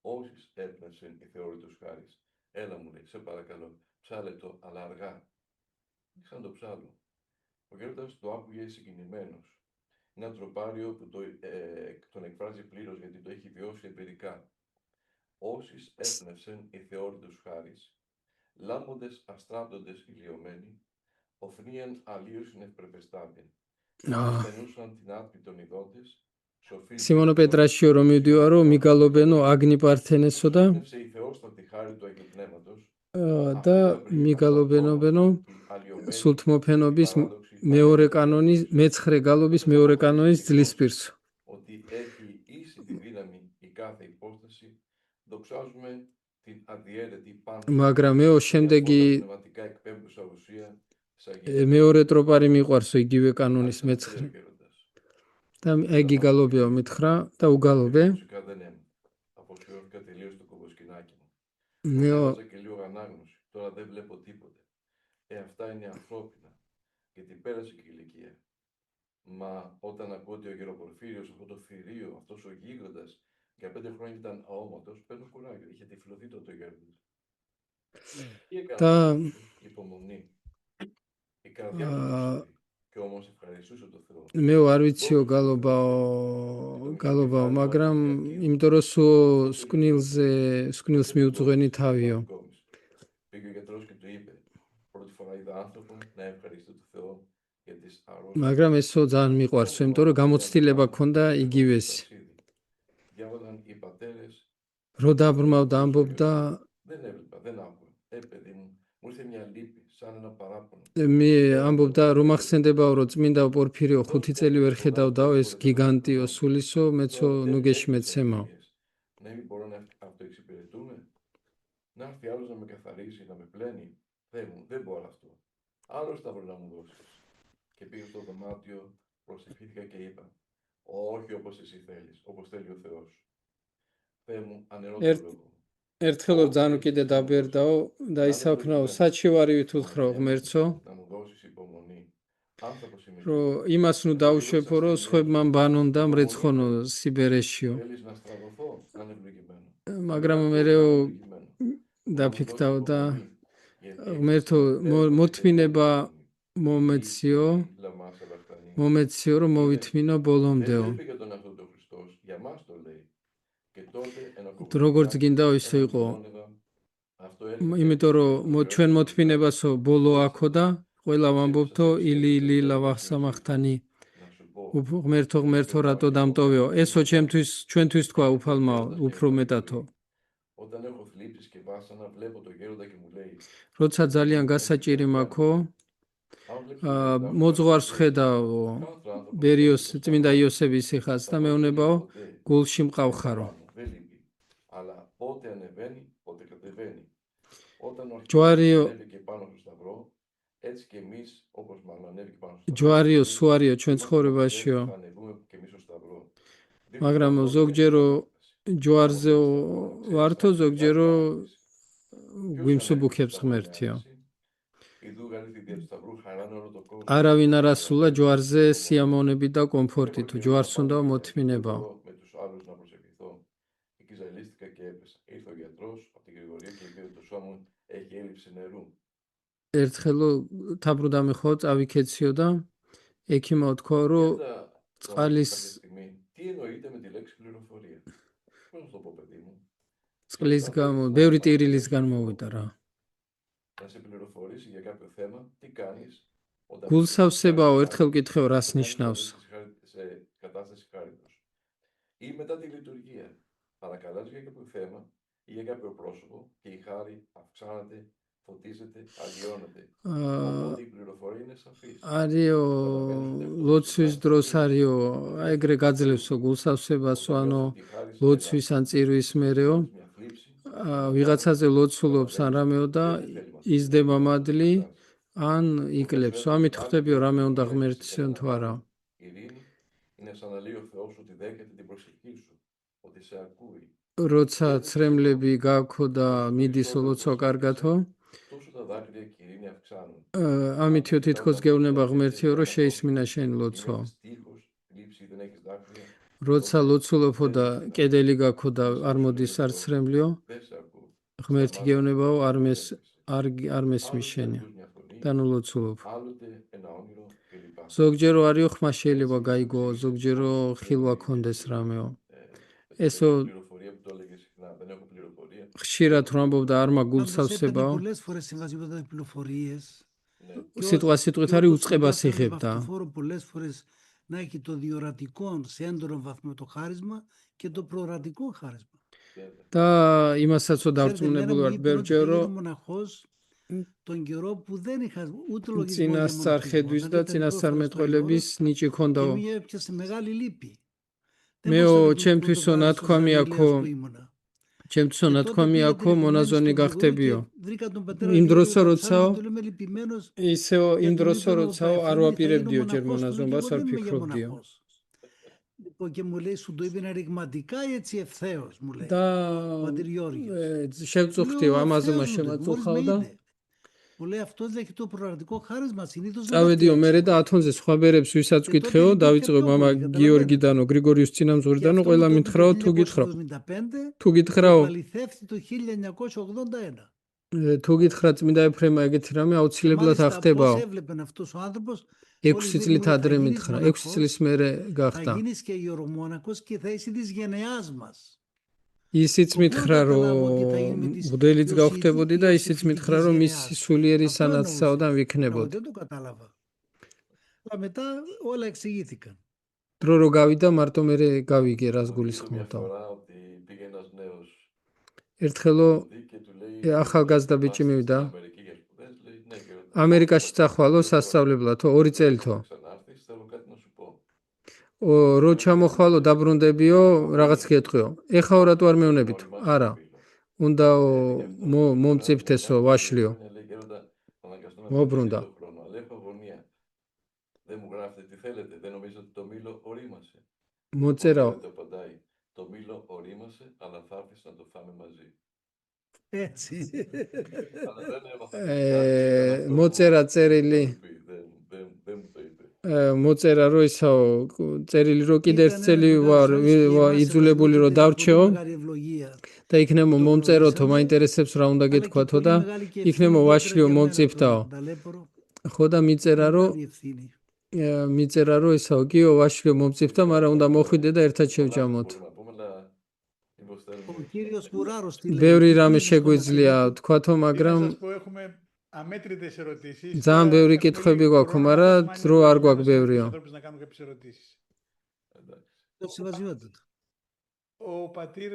[SPEAKER 3] Όσοι έπνευσεν η θεώρη τους χάρης. Έλα μου λέει, σε παρακαλώ, ψάλε το, αλλά αργά. Σαν το ψάλο. Ο Γέροντας το άκουγε συγκινημένος. Είναι ένα τροπάριο που τον εκφράζει πλήρως γιατί το έχει βιώσει εμπειρικά. Όσοι έπνευσεν η θεώρη τους χάρης, λάμποντες αστράπτοντες ηλιωμένοι, οφνίαν αλλίωσιν ευπρεπεστάμεν. Στενούσαν την άτμη των ειδότες,
[SPEAKER 4] Σιμώνο Πετράσιο რომ მივდივარო მიგალობენო აგნი პართენესო და და მიგალობენო სულთმოფენობის მეორე კანონის მეცხრე გალობის მეორე კანონის ძლისპირსო.
[SPEAKER 3] Ότι έχει ίση τη δύναμη η κάθε υπόσταση, δοξάζουμε την αδιέρετη πάντα.
[SPEAKER 4] მაგრამ მეო შემდეგი
[SPEAKER 3] πνευματικά εκπέμπτουσα ουσία
[SPEAKER 4] მეორე ტროპარი მიყვარსო იგივე კანონის მეცხრე. და ეგი გალობეო მითხრა და უგალობე.
[SPEAKER 3] Φυσικά δεν έμεινε. Αποσιώθηκα τελείως το κομποσκινάκι μου.
[SPEAKER 4] მეო
[SPEAKER 3] Έβαζα και λίγο ανάγνωση. Τώρα δεν βλέπω τίποτε. Αυτά είναι ανθρώπινα. Γιατί πέρασε και η ηλικία. Μα όταν ακούω ότι ο Γεροπορφύριος, αυτό το θηρίο, αυτός ο γίγαντας, για 5 χρόνια ήταν αόματος, παίρνω κουράγιο. Είχε τυφλωθεί τότε ο γέροντας. Τι έκανε υπομονή. Η καρδιά του ξέρει. Και όμως ευχαριστούσε το Θεό.
[SPEAKER 4] მეო არ ვიციო გალობაო მაგრამ იმიტომ რომ სკვნილს მიუძღვენი თავიო.
[SPEAKER 3] Πήγε ο γιατρός και του είπε, πρώτη φορά είδα άνθρωπο να ευχαριστεί το Θεό για τις αρρώστιες.
[SPEAKER 4] მაგრამ ესო ძალიან მიყვარსო, იმიტომ რომ გამოცდილება ქონდა იგივესი.
[SPEAKER 3] Διάβαζαν οι πατέρες.
[SPEAKER 4] რო დაბრმავდა ამბობდა
[SPEAKER 3] Δεν έβλεπα, δεν άκουγα. Παιδί μου, μου ήρθε μια λύπη, σαν ένα παράπονο.
[SPEAKER 4] მე ამბობდა რომ ახსენდებაო რომ წმინდა პორფირიო 5 წელი ვერ ხედავდაო ეს გიგანტიო სულისო მეცო ნუ გეშმეცემაო.
[SPEAKER 3] Να μην μπορώ να αυτοεξυπηρετούμε. Να έρθει άλλος να με καθαρίσει, να με πλένει. Δεν μπορώ αυτό. Άλλο σταυρό να μου δώσεις. Και πήγα στο δωμάτιο, προσευχήθηκα και είπα, όχι όπως εσύ θέλεις, όπως θέλει ο Θεός. Θεέ μου, ανερώ το λόγο.
[SPEAKER 4] ერთხელ რომ ძალიან უკიდე დაბერდაო და ისაქმნაო საჩივარივით უთხრაო ღმერთსო
[SPEAKER 3] Να μου δώσεις υπομονή. Άνθρωπος είμαι.
[SPEAKER 4] რომ იმას ნუ დაუშვებო რომ სხვებმა ბანონ და მრეცხონო სიბერეშიო.
[SPEAKER 3] Θέλεις να στραβωθώ, κάνε ευλογημένο.
[SPEAKER 4] მაგრამ მერეო დაფიქდაო და ღმერთო მოთმინება მომეციო რომ მოვითმინო ბოლომდეო. როგორც გინდაო ისე იყო. იმიტომ რომ ჩვენ მოთმინებასო ბოლო აქო და ყველა ვამბობთო ილი ლავახსამახთანი ღმერთო რატო დამტოვეო ესო ჩვენთვის თქვა უფალმაო უფრო მეტათო
[SPEAKER 3] Όταν έχω θλίψεις και βάσανα, βλέπω το γέροντα και μου λέει:
[SPEAKER 4] როცა ძალიან გასაჭირი მაქვს,
[SPEAKER 3] Αν βλέπεις τον γέροντα,
[SPEAKER 4] მოძღვარს ხედავ
[SPEAKER 3] κάθε άνθρωπος
[SPEAKER 4] ბერიოს
[SPEAKER 3] δεν
[SPEAKER 4] წმინდა იოსების სიხას და მეუბნებაო, გულში მყავხარო.
[SPEAKER 3] δεν λείπει. Αλλά πότε ανεβαίνει, πότε κατεβαίνει. Όταν ο
[SPEAKER 4] Τζουάριο-
[SPEAKER 3] αρχιεπίσκοπος ανέβηκε πάνω στο σταυρό, έτσι και εμείς, όπως μάλλον ανέβηκε πάνω στο σταυρό,
[SPEAKER 4] ჯვარიო, სუარიო ჩვენ
[SPEAKER 3] είμαστε
[SPEAKER 4] ცხოვრებაშიო.
[SPEAKER 3] θα ανεβούμε και εμείς στο σταυρό. Δεν
[SPEAKER 4] მაგრამ
[SPEAKER 3] χρειάζεται
[SPEAKER 4] ზოგჯერო
[SPEAKER 3] επανάσταση.
[SPEAKER 4] ჯვარზე
[SPEAKER 3] Όπως στο σταυρό,
[SPEAKER 4] ვართო,
[SPEAKER 3] ξέρεις,
[SPEAKER 4] ზოგჯერო
[SPEAKER 3] Ποιος
[SPEAKER 4] გვიმსუბუქებს
[SPEAKER 3] ανέβηκε στο
[SPEAKER 4] ღმერთიო.
[SPEAKER 3] σταυρό, Ιδού γαλήθη δια του σταυρού χαράνε όλο το κόσμο.
[SPEAKER 4] არავინ არ ასულა ჯვარზე სიამოვნებით და კომფორტით, თუ ჯვარს უნდა მოთმინება.
[SPEAKER 3] Με τους άλλους να προσευχηθώ. Εκεί ζαλίστηκα και έπεσα. Ήρθε ο γιατρός από την Γρηγορία και είπε ότι το σώμα μου έχει έλλειψη νερού.
[SPEAKER 4] ერთხელ თაბრუდა მიხო, წავიქეციო და ექიმა თქვა, რომ
[SPEAKER 3] Είδα τον
[SPEAKER 4] წყალის
[SPEAKER 3] κάποια στιγμή, τι εννοείται με τη λέξη πληροφορία. Πώς να το πω, παιδί μου.
[SPEAKER 4] წყლის გამო, ბევრი ტირილისგან მოვიდა რა.
[SPEAKER 3] Να σε πληροφορήσει για κάποιο θέμα, τι κάνεις όταν
[SPEAKER 4] გულსავსებაო, ერთხელ ვკითხეო, რას ნიშნავს.
[SPEAKER 3] σε κατάσταση χάριτος. Ή μετά τη λειτουργία. Παρακαλάς για κάποιο θέμα ή για κάποιο πρόσωπο και η χάρη αυξάνεται, φωτίζεται, αλλοιώνεται. Οπότε η πληροφορία είναι σαφής.
[SPEAKER 4] არიო ლოცვის დროს არიო ეგრე გაძლევსო გულსავსებასო, ანუ ლოცვის ან წირვის მერეო
[SPEAKER 3] Μια θλίψη,
[SPEAKER 4] ვიღაცაზე ლოცულობს ან რამეო და იზდება მადლი ან იკლებს. ამით ხვდებიო რამე უნდა ღმერთისეონ თუ არა.
[SPEAKER 3] η ειρήνη είναι σαν να λέει ο Θεός ότι δέχεται την προσευχή σου, ότι σε ακούει.
[SPEAKER 4] როცა ცრემლები გაქვო და მიდის ლოცვა კარგათო,
[SPEAKER 3] Τόσο τα δάκρυα και η ειρήνη αυξάνουν.
[SPEAKER 4] ამითიო თითქოს გეუბნება ღმერთიო, რომ შეისმინა შენ ლოცვა.
[SPEAKER 3] Έχεις τείχος, θλίψη, δεν έχεις δάκρυα,
[SPEAKER 4] როცა ლოცულობო და კედელი გაქვო და არ მოდის არ ცრემლიო,
[SPEAKER 3] δεν σε ακούω.
[SPEAKER 4] ღმერთი გეუბნებაო, არ მესმის
[SPEAKER 3] Άλλοτε
[SPEAKER 4] შენი.
[SPEAKER 3] ακούς μια φωνή,
[SPEAKER 4] და ნუ ლოცულობ.
[SPEAKER 3] άλλοτε ένα όνειρο κλπ.
[SPEAKER 4] ზოგჯერო არიო ხმა შეიძლება გაიგო, ზოგჯერო ხილვა კონდეს რამეო. ესო
[SPEAKER 3] Πληροφορία που το έλεγε συχνά, δεν έχω πληροφορία.
[SPEAKER 4] ხშირად რომ ამბობდა არ
[SPEAKER 2] Πάντως
[SPEAKER 4] მაგულსავსებაო,
[SPEAKER 2] έπαιρνε πολλές φορές συμβασιόταν πληροφορίες.
[SPEAKER 3] Ναι.
[SPEAKER 4] სიტყვა სიტყვით უწყებას იღებდა.
[SPEAKER 2] Φόρο πολλές φορές να έχει το διορατικό σε έντονο βαθμό το χάρισμα και το προορατικό χάρισμα.
[SPEAKER 4] და იმასაც დავწმუნებული ვარ ბევრჯერ, რომ
[SPEAKER 2] μοναχός τον καιρό που δεν είχα ούτε λογισμό για
[SPEAKER 4] წინასწარხედვის და წინასწარმეტყველების ნიჭი
[SPEAKER 2] και
[SPEAKER 4] ქონდაო.
[SPEAKER 2] μία έπιασε μεγάλη λύπη.
[SPEAKER 4] მეო ჩემთვისო ნათქვამი აქო, ჩემთვისო ნათქვამი აქო მონაზონი გახდებიო. იმ დროსო როცაო, ისეო იმ დროსო როცაო არ ვაპირებდიო ჯერ მონაზონებას, არ ფიქრობდიო.
[SPEAKER 2] Και μου λέει, σου το είπε ρηγματικά ή έτσι ευθέως, μου λέει.
[SPEAKER 4] და შევწუხდიო, ამაზე მას შემაწუხავ და
[SPEAKER 2] Μου λέει, αυτός έχει το προορατικό χάρισμα, συνήθως δεν
[SPEAKER 4] წავედიო მერე და ათონზე სხვა ბერებს ვისაც ვკითხეო, დავიწყო მამა გიორგიდანო, გრიგორიოს წინამძღვრიდანო, ყველა მითხრაო, თუ გითხრაო. თუ გითხრაო,
[SPEAKER 2] Επαληθεύτηκε το 1981.
[SPEAKER 4] თუ გითხრა წმინდა ეფრემა ეგეთი რამე აუცილებლად ახდებაო.
[SPEAKER 2] Πώς έβλεπεν αυτός ο άνθρωπος,
[SPEAKER 4] 6 წლით ადრე მითხრა, 6 წლის მერე
[SPEAKER 2] θα
[SPEAKER 4] გახდა.
[SPEAKER 2] γίνεις και ιερομόναχος και θα είσαι της γενεάς μας.
[SPEAKER 4] ისიც მითხრა, რომ მღვდელიც გავხდებოდი და ისიც მითხრა, რომ მისი სულიერი სანაცვლოდან ვიქნებოდი.
[SPEAKER 2] Δεν το κατάλαβα. Αλλά μετά όλα εξηγήθηκαν.
[SPEAKER 4] დრო რო გავიდა, მარტო მერე გავიგე რას გულისხმობდა.
[SPEAKER 3] Μια φορά ότι πήγε ένας νέος
[SPEAKER 4] ერთხელო
[SPEAKER 3] σπουδή και του λέει,
[SPEAKER 4] ახალგაზრდა ბიჭი მივიდა.
[SPEAKER 3] Αμερική για σπουδές, λέει, ναι, γέροντα.
[SPEAKER 4] ამერიკაში წახვალო სასწავლებლათო 2 წელითო.
[SPEAKER 3] Ξανάρθεις, θέλω κάτι να σου πω.
[SPEAKER 4] რო ჩამოხვალო დაბრუნდებიო, რაღაც გეტყვიო. ეხა ორატო არ მეუნებით. არა. უნდა მომწიფთესო ვაშლიო.
[SPEAKER 3] Λέει, γέροντα, θα αναγκαστώ να
[SPEAKER 4] Μόμπρუნτα.
[SPEAKER 3] το χρόνο, αλλά έχω αγωνία. Δεν μου γράφετε τι θέλετε, δεν νομίζετε ότι το μήλο ορίμασε.
[SPEAKER 4] მოწერაო.
[SPEAKER 3] Το απαντάει, το μήλο ορίμασε, αλλά θα έρθεις να το φάμε μαζί.
[SPEAKER 2] Έτσι.
[SPEAKER 3] Αλλά δεν έμαθα.
[SPEAKER 4] მოწერა წერილი.
[SPEAKER 3] Δεν μου το είπε.
[SPEAKER 4] მოწერა რო ისაო წერილი რო კიდე ერთ წელი ვარ იძულებული რომ დავრჩეო და იქნებო მომწეროთო მაინტერესებს რა უნდა გეთქვათო და იქნებო ვაშლიო მომწიფთაო. ხო და მიწერა რომ ისაო კიო ვაშლიო მომწიფთა, მაგრამ უნდა მოხვიდე და ერთად შევჭამოთ.
[SPEAKER 2] Ο κύριος Κουράρος τι λέει.
[SPEAKER 4] ბევრი რამე შეგვიძლია თქვათო, მაგრამ
[SPEAKER 1] Να σας πω, έχουμε αμέτρητες ερωτήσεις.
[SPEAKER 4] ძალიან ბევრი კითხვები გვაქვს, მაგრამ დრო არ გვაქვს ბევრიო.
[SPEAKER 1] Να κάνουμε κάποιες ερωτήσεις.
[SPEAKER 2] Το συμβασιότητα.
[SPEAKER 1] Ο πατήρ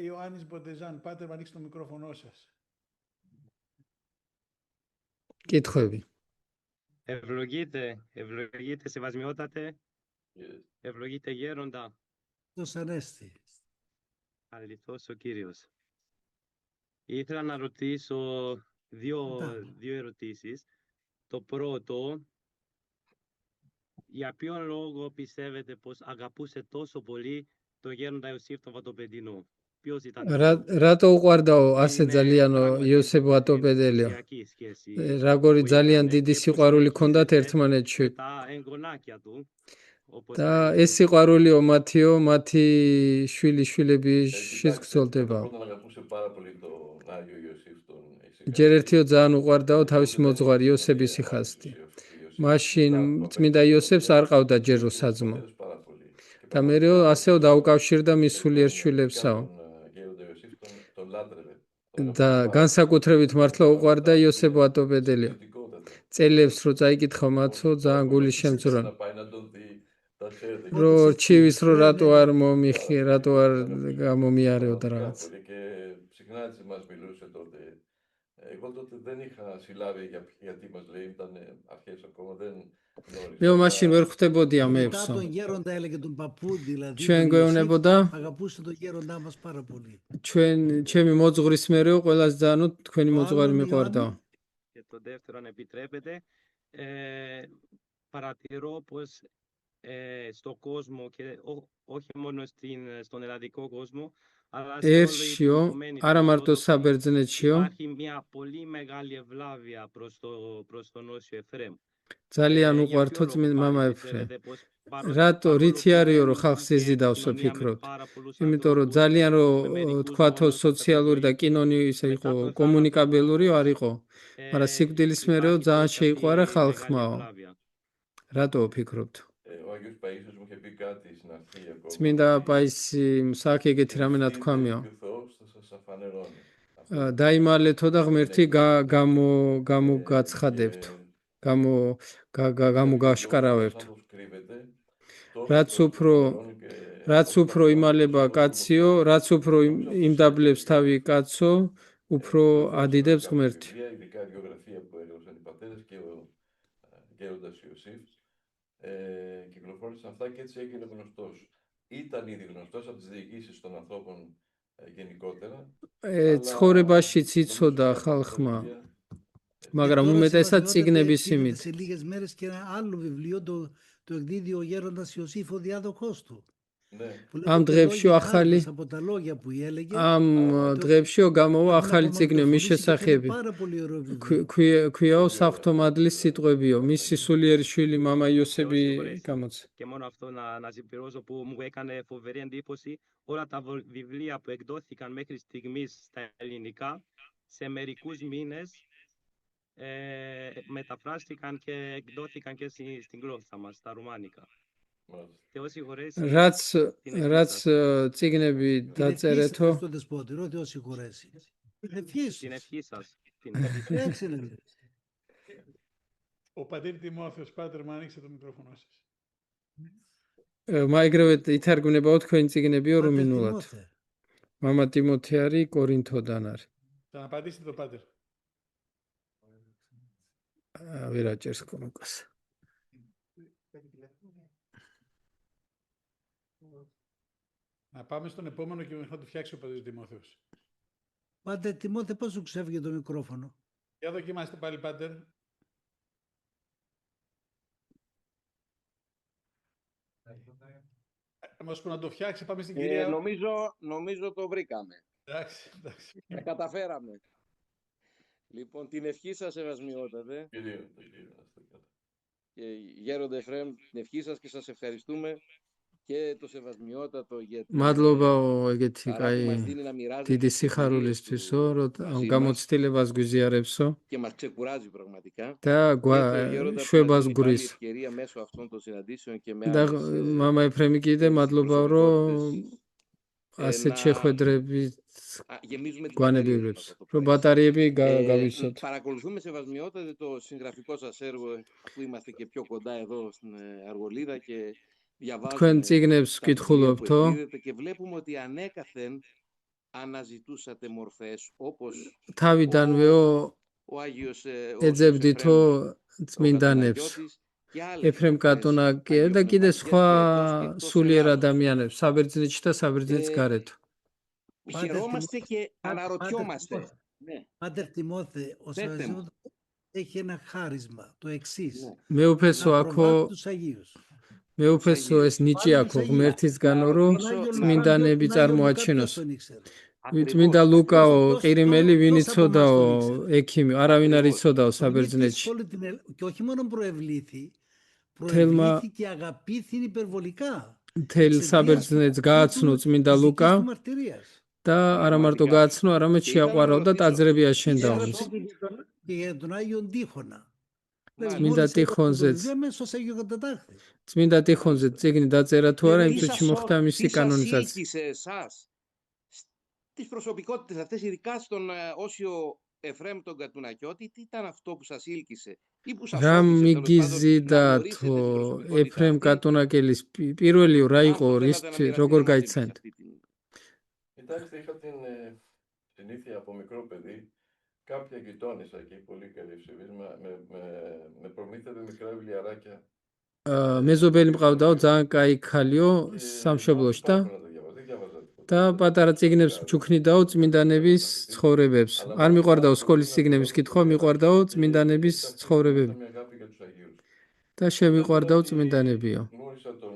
[SPEAKER 1] Ιωάννης Μποντεζάν, πάτερ, ανοίξτε το μικρόφωνο σας.
[SPEAKER 4] კითხვები.
[SPEAKER 5] Ευλογείτε σεβασμιότατε, ευλογείτε γέροντα.
[SPEAKER 2] Δος Ανέστη.
[SPEAKER 5] Αληθώς ο Κύριος. Ήθελα να ρωτήσω δύο ερωτήσεις. Το πρώτο, για ποιον λόγο πιστεύετε πως αγαπούσε τόσο πολύ το γέροντα Ιωσήφ τον Βατοπεδινό? Ποιος ήταν?
[SPEAKER 4] რატო უყვარდაო ასე ძალიანო იოსებ ვატოპედელიო? Როგორი ძალიან დიდი სიყვარული ჰქონდათ ერთმანეთში.
[SPEAKER 5] Τα εγγονάκια του.
[SPEAKER 4] და ეს სიყვარულიო მათიო, მათი შვილიშვილებიშიც გრძელდება.
[SPEAKER 3] Πρώτον αγαπούσε πάρα πολύ τον Άγιο Ιωσήφ τον
[SPEAKER 4] ჯერ ერთიო ძალიან უყვარდაო თავისი მოძღვარი იოსების სიხასტი. მაშინ წმინდა იოსებს არ ყავდა ჯერ საძმო. და მერეო ასეო დაუკავშირდა მის სულიერ შვილებსაო. და განსაკუთრებით მართლა უყვარდა იოსებ ვატოპედელიო. წელებს რო წაიკითხა მათო ძალიან გული შემძვრონ. რო რჩივის რო რატო არ მომიხი, რატო არ გამომიარეო და რაღაც.
[SPEAKER 3] Εγώ τότε δεν είχα συλλάβει γιατί μας λέει, ήταν αρχές ακόμα, δεν γνώριζα.
[SPEAKER 4] მე მაშინ ვერ ხვდებოდი
[SPEAKER 2] Μετά
[SPEAKER 4] ამეებსო.
[SPEAKER 2] τον γέροντα έλεγε τον παππού, δηλαδή
[SPEAKER 4] ჩვენ
[SPEAKER 2] τον
[SPEAKER 4] გვეუბნებოდა,
[SPEAKER 2] Ιωσήφ, αγαπούσε τον γέροντά μας πάρα πολύ.
[SPEAKER 4] ჩემი მოძღვრის მერეო ყველას ძალიან თქვენი მოძღვარი
[SPEAKER 2] άλλον
[SPEAKER 4] მიყვარდაო.
[SPEAKER 5] Και το δεύτερο, αν επιτρέπετε, παρατηρώ πως στον κόσμο και όχι μόνο στον ελλαδικό κόσμο, αλλά σε όλη την
[SPEAKER 4] ერშიო,
[SPEAKER 5] Ηνωμένη
[SPEAKER 4] არა
[SPEAKER 5] την
[SPEAKER 4] მარტო
[SPEAKER 5] Ορθόδοξη,
[SPEAKER 4] საბერძნეთშიო,
[SPEAKER 5] υπάρχει μια πολύ μεγάλη ευλάβεια προς τον Όσιο Εφραίμ.
[SPEAKER 4] ძალიან
[SPEAKER 5] Για
[SPEAKER 4] უყვართო
[SPEAKER 5] ποιο λόγο
[SPEAKER 4] წმინდა
[SPEAKER 5] πάλι
[SPEAKER 4] მამა ეფრემ.
[SPEAKER 5] πιστεύετε πως
[SPEAKER 4] რატო
[SPEAKER 5] παρόλο
[SPEAKER 4] რითი
[SPEAKER 5] που
[SPEAKER 4] არისო რომ
[SPEAKER 5] μένουν
[SPEAKER 4] ხალხს
[SPEAKER 5] και
[SPEAKER 4] ეზიდავსო
[SPEAKER 5] κοινωνία με
[SPEAKER 4] ფიქრობთ?
[SPEAKER 5] πάρα πολλούς
[SPEAKER 4] იმიტომ რომ
[SPEAKER 5] ανθρώπους,
[SPEAKER 4] ძალიან
[SPEAKER 5] με
[SPEAKER 4] რომ
[SPEAKER 5] μερικούς
[SPEAKER 4] თქვათო
[SPEAKER 5] μόνο
[SPEAKER 4] სოციალური და კინონიის
[SPEAKER 5] μετά
[SPEAKER 4] იყო
[SPEAKER 5] τον
[SPEAKER 4] კომუნიკაბელური
[SPEAKER 5] θάνατο
[SPEAKER 4] არ იყო. მაგრამ სიკვდილის მერეო
[SPEAKER 5] υπάρχει
[SPEAKER 4] ძალიან
[SPEAKER 5] τόση
[SPEAKER 4] შეიყვარა
[SPEAKER 5] αυτή
[SPEAKER 4] ხალხმაო.
[SPEAKER 5] μεγάλη ευλάβεια.
[SPEAKER 4] რატო ფიქრობთ?
[SPEAKER 3] Ο Άγιος Παΐσιος μου είχε πει κάτι στην αρχή ακόμα.
[SPEAKER 4] წმინდა პაისი საკ ეგეთი რამე ნათქვამიო.
[SPEAKER 3] Ο Θεός θα σας αφανερώνει.
[SPEAKER 4] დაიმალეთო და ღმერთი გამოგაცხადებთო. გამოგაშკარავებთო. რაც უფრო იმალება კაციო, რაც უფრო იმდაბლებს თავი კაცო, უფრო ადიდებს ღმერთი.
[SPEAKER 3] Ειδικά η βιογραφία που έγραψαν οι πατέρες και ο γέροντας Ιωσήφ κυκλοφόρησαν αυτά και έτσι έγινε γνωστός. Ήταν ήδη γνωστός από τις διοικήσεις των ανθρώπων γενικότερα.
[SPEAKER 4] ცხოვრებაშიც იცოდა ხალხმა, მაგრამ უმეტესად წიგნების იმით.
[SPEAKER 2] Σε λίγες μέρες και ένα άλλο βιβλίο, το εκδίδει ο γέροντας Ιωσήφ, ο διάδοχός του.
[SPEAKER 4] ამ დღეებში ახალი
[SPEAKER 2] από τα λόγια που έλεγε,
[SPEAKER 4] ამ დღეებში გამოვა ახალი წიგნი მის შესახები. ქვიაო საღვთო მადლის სიტყვებიო, მისი სულიერი შვილი მამა იოსები გამოცა.
[SPEAKER 5] Και μόνο αυτό να συμπληρώσω που μου έκανε φοβερή εντύπωση, όλα τα βιβλία που εκδόθηκαν μέχρι στιγμής στα ελληνικά, σε μερικούς μήνες μεταφράστηκαν και εκδόθηκαν και στην γλώσσα μας, στα ρουμάνικα.
[SPEAKER 4] რაც წიგნები დაწერეთო,
[SPEAKER 5] την ευχή σας.
[SPEAKER 1] Ο πατήρ Τιμόθεος, πάτερ, μου ανοίξτε το μικρόφωνο σας.
[SPEAKER 4] მაიგრევე ითარგმნებაო თქვენი წიგნებიო რუმინულად. მამა ტიმოთე არის კორინთოდან არის.
[SPEAKER 1] Θα απαντήσετε το πάτερ.
[SPEAKER 4] ვერაჭერს კომიკას.
[SPEAKER 1] Να πάμε στον επόμενο και θα το φτιάξει ο πατήρ Τιμόθεος.
[SPEAKER 2] Πάτερ Τιμόθε, πώς σου ξέφυγε το μικρόφωνο?
[SPEAKER 1] Για δοκιμάστε πάλι, πάτερ. Μας πω να το φτιάξει, πάμε στην κυρία.
[SPEAKER 6] Νομίζω το βρήκαμε.
[SPEAKER 1] Εντάξει.
[SPEAKER 6] Τα καταφέραμε. Λοιπόν, την ευχή σας, σεβασμιότατε. Γέροντα Εφραίμ, την ευχή σας και σας ευχαριστούμε και το σεβασμιότατο για την
[SPEAKER 4] მადლობაო ეგეთი
[SPEAKER 6] χαρά που μας δίνει να μοιράζεται
[SPEAKER 4] დიდი სიხარულისთვისო, რომ გამოცდილებას გვიზიარებსო
[SPEAKER 6] και μας ξεκουράζει πραγματικά.
[SPEAKER 4] და შვებას გვრის.
[SPEAKER 6] ευκαιρία μέσω αυτών των συναντήσεων και με
[SPEAKER 4] და
[SPEAKER 6] άλλες
[SPEAKER 4] მამა ეფრემი კიდე მადლობაო, რომ ასეთ შეხვედრებით გვანებივრებს, რომ ბატარეები გავისოთ.
[SPEAKER 6] Παρακολουθούμε σεβασμιότατε το συγγραφικό σας έργο, αφού είμαστε και πιο κοντά εδώ στην Αργολίδα, και
[SPEAKER 4] თქვენ წიგნებს ვკითხულობთო?
[SPEAKER 6] Και βλέπουμε ότι ανέκαθεν αναζητούσατε μορφές όπως
[SPEAKER 4] თავიდანვეო
[SPEAKER 6] ο Άγιος
[SPEAKER 4] ეძებდითო წმინდანებს, ეფრემ კატუნაკე და კიდე სხვა სულიერ ადამიანებს, საბერძნეთში და საბერძნეთის გარეთ.
[SPEAKER 6] Χαιρόμαστε και αναρωτιόμαστε.
[SPEAKER 2] Πάτερ Τιμόθε, ο Σεβασμιώτατος έχει ένα χάρισμα, το εξής.
[SPEAKER 4] მეუფესო
[SPEAKER 2] να
[SPEAKER 4] აქო
[SPEAKER 2] προβάλλει τους Αγίους.
[SPEAKER 4] მეუფესო ეს ნიჭი აქო ღმერთისგანო რომ წმინდანები წარმოაჩინოს.
[SPEAKER 2] Ποιος τον ήξερε?
[SPEAKER 4] წმინდა ლუკაო ყირიმელი ვინ იცოდაო ექიმი, არავინ არ იცოდაო
[SPEAKER 2] Προβλήθηκε σε
[SPEAKER 4] საბერძნეთში.
[SPEAKER 2] όλη την και όχι μόνο προευλήθη,
[SPEAKER 4] Θέλμα-
[SPEAKER 2] προευλήθη και αγαπήθη υπερβολικά.
[SPEAKER 4] მთელ საბერძნეთს გააცნო წმინდა ლუკა
[SPEAKER 2] Φυσικής του μαρτυρίας.
[SPEAKER 4] და არა მარტო გააცნო, არამედ შეაყვარავდა ტაძრები აშენდაო.
[SPEAKER 2] Και για τον Άγιον Τύχωνα.
[SPEAKER 4] წმინდა ტიხონზეც
[SPEAKER 2] Αμέσως Άγιο κατατάχθη.
[SPEAKER 4] წმინდა ტიხონზე წიგნი დაწერა თუ არა, იმ წუთში მოხდა მისი კანონიზაცია.
[SPEAKER 6] σύλκησε εσάς τις προσωπικότητες αυτές, ειδικά στον Όσιο Εφραίμ τον Κατουνακιώτη, τι ήταν αυτό που σας σύλκησε ή που σας
[SPEAKER 4] რა
[SPEAKER 6] όθησε, τέλος
[SPEAKER 4] მიგიზიდათ
[SPEAKER 6] πάντων, να γνωρίσετε την προσωπικότητα
[SPEAKER 4] ეფრემ
[SPEAKER 6] αυτή?
[SPEAKER 4] კატუნაკელის პირველი რა იყო,
[SPEAKER 6] Αυτό
[SPEAKER 4] რის
[SPEAKER 6] θέλατε να μοιραστείτε
[SPEAKER 4] როგორ
[SPEAKER 6] μαζί μας
[SPEAKER 4] გაიცანთ?
[SPEAKER 6] αυτή την-
[SPEAKER 3] Κοιτάξτε, είχα την συνήθεια από μικρό παιδί, κάποια γειτόνισσα εκεί, πολύ καλή ευσεβής, με προμήθευε μικρά βιβλιαράκια.
[SPEAKER 4] მეზობელი მყავდაო, ძალიან კაი ქალიო
[SPEAKER 3] Και
[SPEAKER 4] სამშობლოში და
[SPEAKER 3] άρχισα να τα διαβάζω, δεν διάβαζα τίποτα.
[SPEAKER 4] და პატარა წიგნებს მჩუქნიდაო წმინდანების ცხოვრებებს. არ მიყვარდაო სკოლის წიგნების კითხვა, მიყვარდაო წმინდანების ცხოვრებები
[SPEAKER 3] Ήταν μια αγάπη για τους Αγίους.
[SPEAKER 4] და შემიყვარდაო წმინდანებიო.
[SPEAKER 3] Γνώρισα τον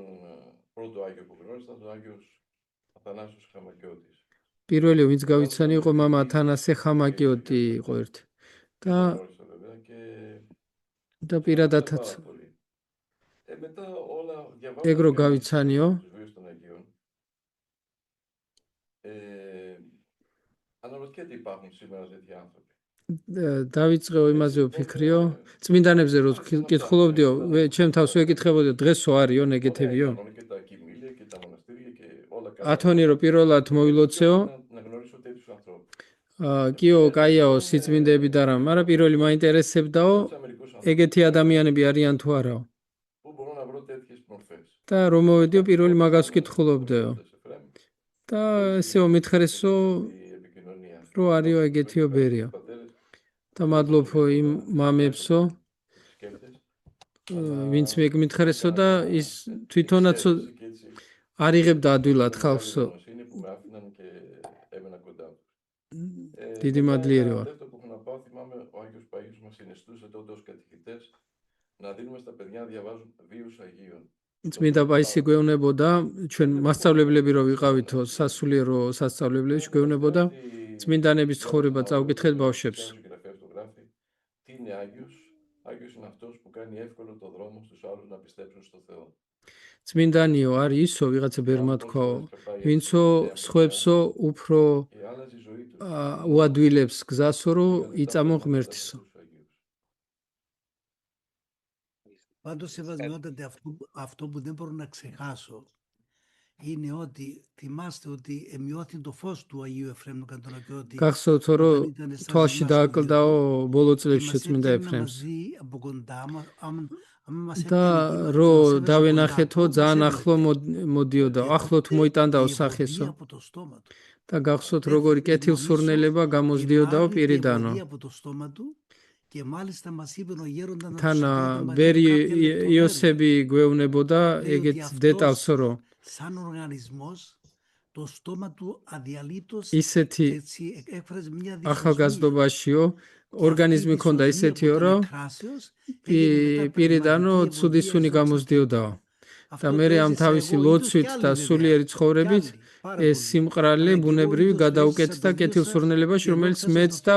[SPEAKER 3] πρώτο Άγιο που γνώρισα, τον Άγιος Αθανάσιος Χαμακιώτης.
[SPEAKER 4] პირველი ვინც გავიცანი იყო მამა ათანასე ხამაკიოტი იყო ერთი.
[SPEAKER 3] Τον
[SPEAKER 4] და
[SPEAKER 3] γνώρισα βέβαια και
[SPEAKER 4] და
[SPEAKER 3] πάρα
[SPEAKER 4] პირადადაც
[SPEAKER 3] πολύ. Μετά όλα
[SPEAKER 4] ეგრო
[SPEAKER 3] διαβάζοντας
[SPEAKER 4] გავიცანიო.
[SPEAKER 3] τους βίους των Αγίων, αναρωτιέται υπάρχουν σήμερα τέτοιοι άνθρωποι.
[SPEAKER 4] დავიწყეო იმაზე ვფიქრიო, წმინდანებზე რო კითხულობდიო, ჩემ თავს ვეკითხებოდიო, დღესო არისო ეგეთებიო?
[SPEAKER 3] Ωραία, και τα κοιμήλια και τα μοναστήρια και όλα καλά.
[SPEAKER 4] ათონი რო პირველად მოვილოცეო,
[SPEAKER 3] Να γνωρίσω τέτοιους ανθρώπους.
[SPEAKER 4] კიო, კაიაო, სიწმინდეები და რამ, მაგრამ პირველი მაინტერესებდაო,
[SPEAKER 3] Ρώτησα μερικούς ανθρώπους
[SPEAKER 4] ეგეთი ადამიანები არიან თუ არაო.
[SPEAKER 3] πού μπορώ να βρω τέτοιες μορφές.
[SPEAKER 4] და რომ მოვედიო, პირველი მაგას ვკითხულობდეო.
[SPEAKER 3] Εφραίμ,
[SPEAKER 4] და ესეო მითხრესო,
[SPEAKER 3] η επικοινωνία.
[SPEAKER 4] რო არისო ეგეთიო ბერიო.
[SPEAKER 3] Πατέρες,
[SPEAKER 4] და მადლობო იმ მამებსო,
[SPEAKER 3] σκέπτες,
[SPEAKER 4] ვინც მეკმითხრესო და ის თვითონაც
[SPEAKER 3] εξαίρεση και έτσι
[SPEAKER 4] არ იღებდა ადვილად
[SPEAKER 3] μεγάλη
[SPEAKER 4] ხალხსო.
[SPEAKER 3] γνωμοσύνη που με άφηναν και έμενα κοντά τους.
[SPEAKER 4] დიდი
[SPEAKER 3] Μετά
[SPEAKER 4] მადლიერი
[SPEAKER 3] ένα
[SPEAKER 4] ვარ.
[SPEAKER 3] δεύτερο που έχω να πάω, θυμάμαι ο Άγιος Παΐσιος μας συνιστούσε τότε ως κατηχητές να δίνουμε στα παιδιά να διαβάζουν βίους Αγίων.
[SPEAKER 4] წმინდა პაისი გვეუბნებოდა, ჩვენ მასწავლებლები რო ვიყავითო, სასულიერო სასწავლებლებში გვეუბნებოდა, წმინდანების ცხოვრება წავკითხეთ ბავშვებს.
[SPEAKER 3] Ο συγγραφέας το γράφει, τι είναι Άγιος? Άγιος είναι αυτός που κάνει εύκολο το δρόμο στους άλλους να πιστέψουν στο Θεό.
[SPEAKER 4] წმინდანიო არის ისო, ვიღაცა ბერმა თქვაო, ვინცო სხვებსო უფრო
[SPEAKER 3] Και άλλαζε η ζωή τους.
[SPEAKER 4] უადვილებს გზასო, რომ იწამო ღმერთისო.
[SPEAKER 2] Πάντως Σεβασμιότατε, αυτό που δεν μπορώ να ξεχάσω είναι ότι θυμάστε ότι εμειώθη το φως του Αγίου Εφραίμ του Κατουνακιώτη.
[SPEAKER 4] გახსოვთო, რომ თვალში დააკლდაო ბოლო წლებში წმინდა ეფრემს.
[SPEAKER 2] από κοντά, άμα
[SPEAKER 4] და რო დავენახეთო, ძალიან ახლო მოდიოდა, ახლო თუ მოიტანდაო სახესო.
[SPEAKER 2] από το στόμα του.
[SPEAKER 4] და გახსოვთ როგორი კეთილსურნელება გამოსდიოდაო პირიდანო.
[SPEAKER 2] από το στόμα του και μάλιστα μας είπε ο γέροντα να
[SPEAKER 4] თან
[SPEAKER 2] τους σηκώνει
[SPEAKER 4] ბერი
[SPEAKER 2] κάποια λεπτομέρεια.
[SPEAKER 4] იოსები გვეუბნებოდა ეგეთ დეტალსო, რომ
[SPEAKER 2] Σαν οργανισμός, το στόμα του αδιαλείπτως
[SPEAKER 4] ისეთი
[SPEAKER 2] έτσι έκφραζε μια δυσοσμία.
[SPEAKER 4] ახალგაზრდობაშიო ორგანიზმი ქონდა ისეთიო, რომ პირიდანო ცუდი სუნი გამოსდიოდაო. და მე ამ თავისი ლოცვით და სულიერი ცხოვრებით ეს სიმყრალე ბუნებრივი გადაუკეთდა კეთილსურნელებაში, რომელიც მეც და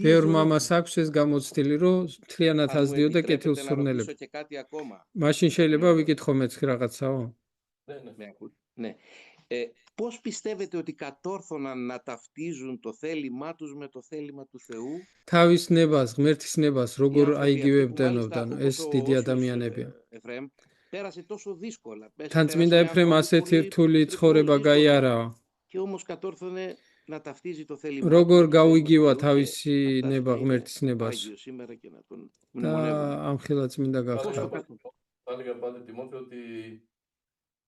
[SPEAKER 4] ბევრ მამას აქვს ეს გამოცდილი, რომ მთლიანად ასდიოდა კეთილსურნელება.
[SPEAKER 6] Και κάτι ακόμα.
[SPEAKER 4] მაშინ შეიძლება ვიკითხო მეც რაღაცაო?
[SPEAKER 3] Ναι, ναι.
[SPEAKER 6] Με ακούτε? Ναι. Πώς πιστεύετε ότι κατόρθωναν να ταυτίζουν το θέλημά τους με το θέλημα του Θεού?
[SPEAKER 4] თავის ნებას, ღმერთის ნებას როგორ
[SPEAKER 6] Οι άνθρωποι αυτοί που
[SPEAKER 4] აიგივებდნებდნენ
[SPEAKER 6] μάλιστα
[SPEAKER 4] ეს
[SPEAKER 6] όπως ο
[SPEAKER 4] დიდი
[SPEAKER 6] Όσιος,
[SPEAKER 4] ადამიანებია.
[SPEAKER 6] Εφραίμ, πέρασε τόσο δύσκολα.
[SPEAKER 4] თან წმინდა ეფრემ ასეთი რთული ცხოვრება გაიარაა.
[SPEAKER 6] Και όμως κατόρθωνε να ταυτίζει το θέλημά
[SPEAKER 4] როგორ
[SPEAKER 6] του.
[SPEAKER 4] გაუიგივა
[SPEAKER 6] Και
[SPEAKER 4] თავისი
[SPEAKER 6] αυτά
[SPEAKER 4] ნება
[SPEAKER 6] είναι
[SPEAKER 4] ღმერთის ნებას
[SPEAKER 6] Άγιος σήμερα και να τον
[SPEAKER 4] და
[SPEAKER 6] μνημονεύουμε.
[SPEAKER 4] ამხელა წმინდა
[SPEAKER 3] Θα
[SPEAKER 4] გახდა.
[SPEAKER 3] έλεγα πάντα, Τιμόθεο, ότι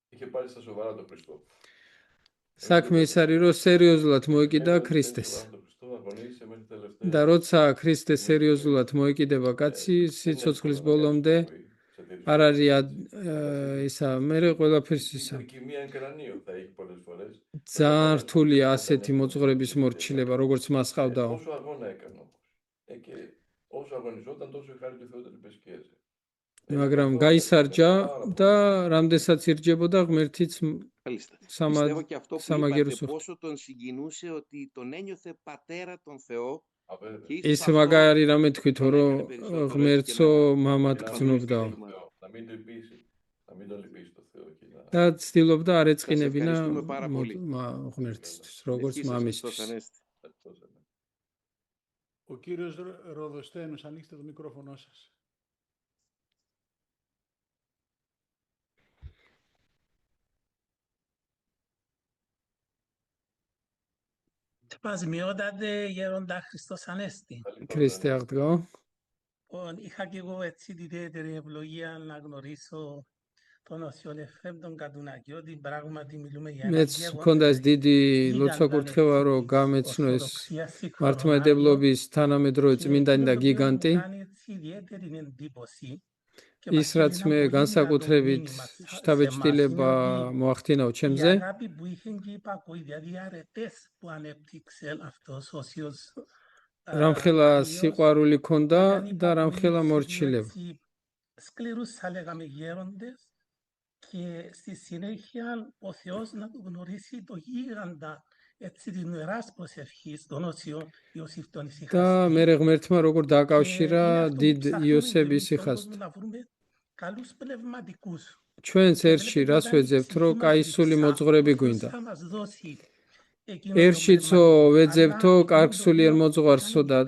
[SPEAKER 3] είχε πάρει στα σοβαρά τον Χριστό.
[SPEAKER 4] საქმე ის არის, რომ სერიოზულად მოეკიდა ქრისტეს. და როცა ქრისტე სერიოზულად მოეკიდება კაცი, სიცოცხლის ბოლომდე არ არის ისა, მერე ყველაფერს ისა. ძალიან რთულია ასეთი მოძღვრების მორჩილება, როგორც მას ყავდაო.
[SPEAKER 3] Όσο αγώνα έκανε όμως. Και όσο αγωνιζόταν, τόσο η χάρη του Θεού δεν υπεσχέζε.
[SPEAKER 4] მაგრამ გაისარჯა და რამდენსაც ირჯებოდა ღმერთიც
[SPEAKER 6] Πιστεύω και αυτό που
[SPEAKER 4] სამაგეროს
[SPEAKER 6] είπατε, πόσο τον συγκινούσε ότι τον ένιωθε πατέρα τον Θεό.
[SPEAKER 4] ის მაგარი რამე თქვითო, რომ ღმერთო მამად გრძნობდაო.
[SPEAKER 3] Να μην το λυπήσει. Να μην το λυπήσει το Θεό.
[SPEAKER 4] და ცდილობდა არ ეწყინებინა ღმერთისთვის, როგორც მამისთვის.
[SPEAKER 1] Ο κύριος Ροδοστένος, ανοίξτε το μικρόφωνο σας.
[SPEAKER 7] Σπασμιότατε γέροντα Χριστός Ανέστη.
[SPEAKER 4] Χριστέ αγდგό.
[SPEAKER 7] Είχα και εγώ έτσι την ιδιαίτερη ευλογία να γνωρίσω τον Όσιον Εφραίμ τον Κατουνακιώτη, πράγματι μιλούμε για ένα
[SPEAKER 4] მეც მქონდა ეს დიდი ლოცვა კურთხევა, რომ გამეცნო ეს მართლმადიდებლობის თანამედროვე წმინდანი და გიგანტი.
[SPEAKER 7] ιδιαίτερη εντύπωση.
[SPEAKER 4] ის რაც მე განსაკუთრებით შთაბეჭდილება მოახდინაო ჩემზე.
[SPEAKER 7] αγάπη που είχε και η υπακοή, δηλαδή οι αρετές που ανέπτυξε αυτός ο Όσιος.
[SPEAKER 4] რამხელა სიყვარული ქონდა და რამხელა მორჩილება.
[SPEAKER 7] Σκληρούς θα λέγαμε γέροντες και στη συνέχεια ο Θεός να του γνωρίσει το γίγαντα έτσι της Ιεράς Προσευχής, τον Όσιο Ιωσήφ τον Ησυχαστή.
[SPEAKER 4] და მე ღმერთმა როგორ დააკავშირა დიდ იოსების იხასთან.
[SPEAKER 7] Να βρούμε καλούς πνευματικούς.
[SPEAKER 4] ჩვენც ერთში რას ვეძებთ, რომ კაისული მოძღვრები გვინდა. ერთშიცო ვეძებთო კარგსულიერ მოძღვარსო და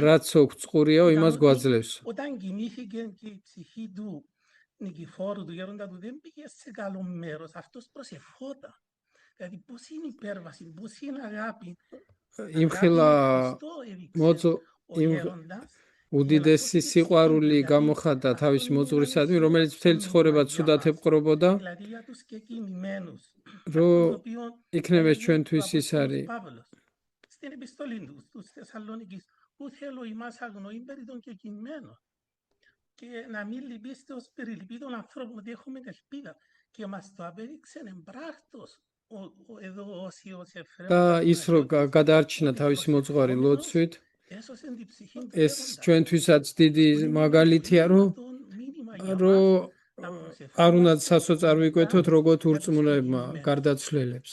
[SPEAKER 4] რაც ოქ წყურიაო, იმას გვაძლევს.
[SPEAKER 7] Όταν κοιμήθηκε και η ψυχή του Νικηφόρου, του γέροντα του, δεν πήγε σε καλό μέρος. Αυτός προσευχόταν. Δηλαδή πώς είναι υπέρβαση, πώς είναι αγάπη.
[SPEAKER 4] იმხელა უდიდესი სიყვარული გამოხატა თავისი მოძღვრისადმი, რომელიც მთელი ცხოვრება ცუდად ებყრობოდა, რომ იქნებეს ჩვენთვის ის არის.
[SPEAKER 7] Στην επιστολή του στους Θεσσαλονίκης, που θέλω ημάς αγνοήν περί των κεκειμένων και να μην λυπήστε ως περιλυπή των ανθρώπων ότι έχουμε ελπίδα και μας το απέδειξε εμπράκτος εδώ ο Όσιος Εφραίμ.
[SPEAKER 4] და ის რომ გადაარჩინა თავისი მოძღვარი ლოცვით, ეს ჩვენთვისაც დიდი მაგალითია, რომ არ უნდა სასოწარ ვიკვეთოთ როგორც ურწმუნოებმა გარდაცვლილებს.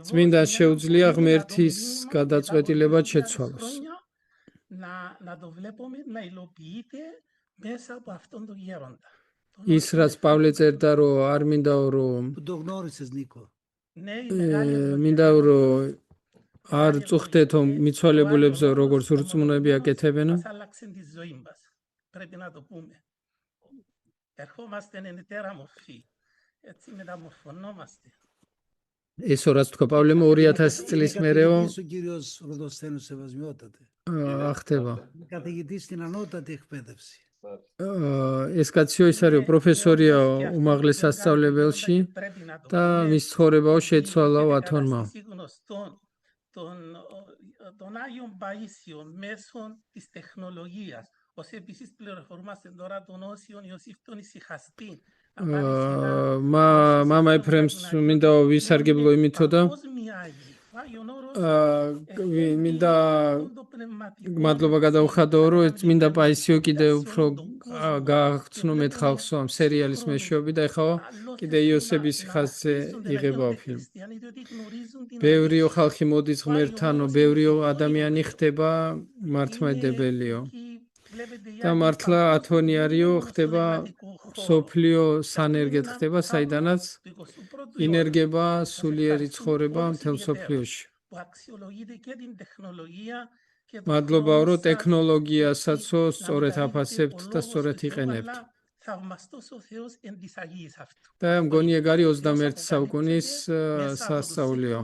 [SPEAKER 4] წმინდანს შეუძლია ღმერთის გადაწყვეტილება შეცვალოს. ის რაც პავლე წერდა, რომ არ მინდაო რომ მინდაო რომ არ წუხდეთო მიცვალებულებზე როგორც ურწმუნოები აკეთებენ.
[SPEAKER 7] Πρέπει να το πούμε. Ερχόμαστε εν ετέρα μορφή. Έτσι μεταμορφωνόμαστε.
[SPEAKER 4] Eso რაც თქვა პავლემ 2000 წლის მერეო
[SPEAKER 2] ο κύριος Ροδοστένος σεβασμιότατε.
[SPEAKER 4] ახტება.
[SPEAKER 2] Καθηγητής στην ανώτατη εκπαίδευση.
[SPEAKER 4] ეს კაცი ის არის პროფესორია უმაღლეს სასწავლებელში და მის ცხოვრებაო შეცვალაო ათონმა.
[SPEAKER 7] Τον Άγιον Παΐσιο μέσω της τεχνολογίας. Ως επίσης πληροφορούμαστε τώρα τον Όσιον Ιωσήφ τον Ησυχαστή.
[SPEAKER 4] მამა ეფრემს მინდა ვისარგებლო იმითოდა მინდა მადლობა გადაუხადო რომ წმინდა პაისიო კიდე უფრო გააღწნო მეტ ხალხსო ამ სერიალის მეშვეობით და ეხლა კიდე იოსების ხაზზე იღებაო ფილმი. ბევრიო ხალხი მოდის ღმერთთანო, ბევრიო ადამიანი ხდება მართლმადიდებელიო. და მართლა ათონი არისო, ხდება სოფლიო სანერგეთ ხდება, საიდანაც ინერგება სულიერი ცხოვრება მთელ სოფლიოში. მადლობაო რომ ტექნოლოგიასაც სწორედ აფასებთ და სწორედ იყენებთ. და მგონი ეგ არის 21 საუკუნის სასწაულიო,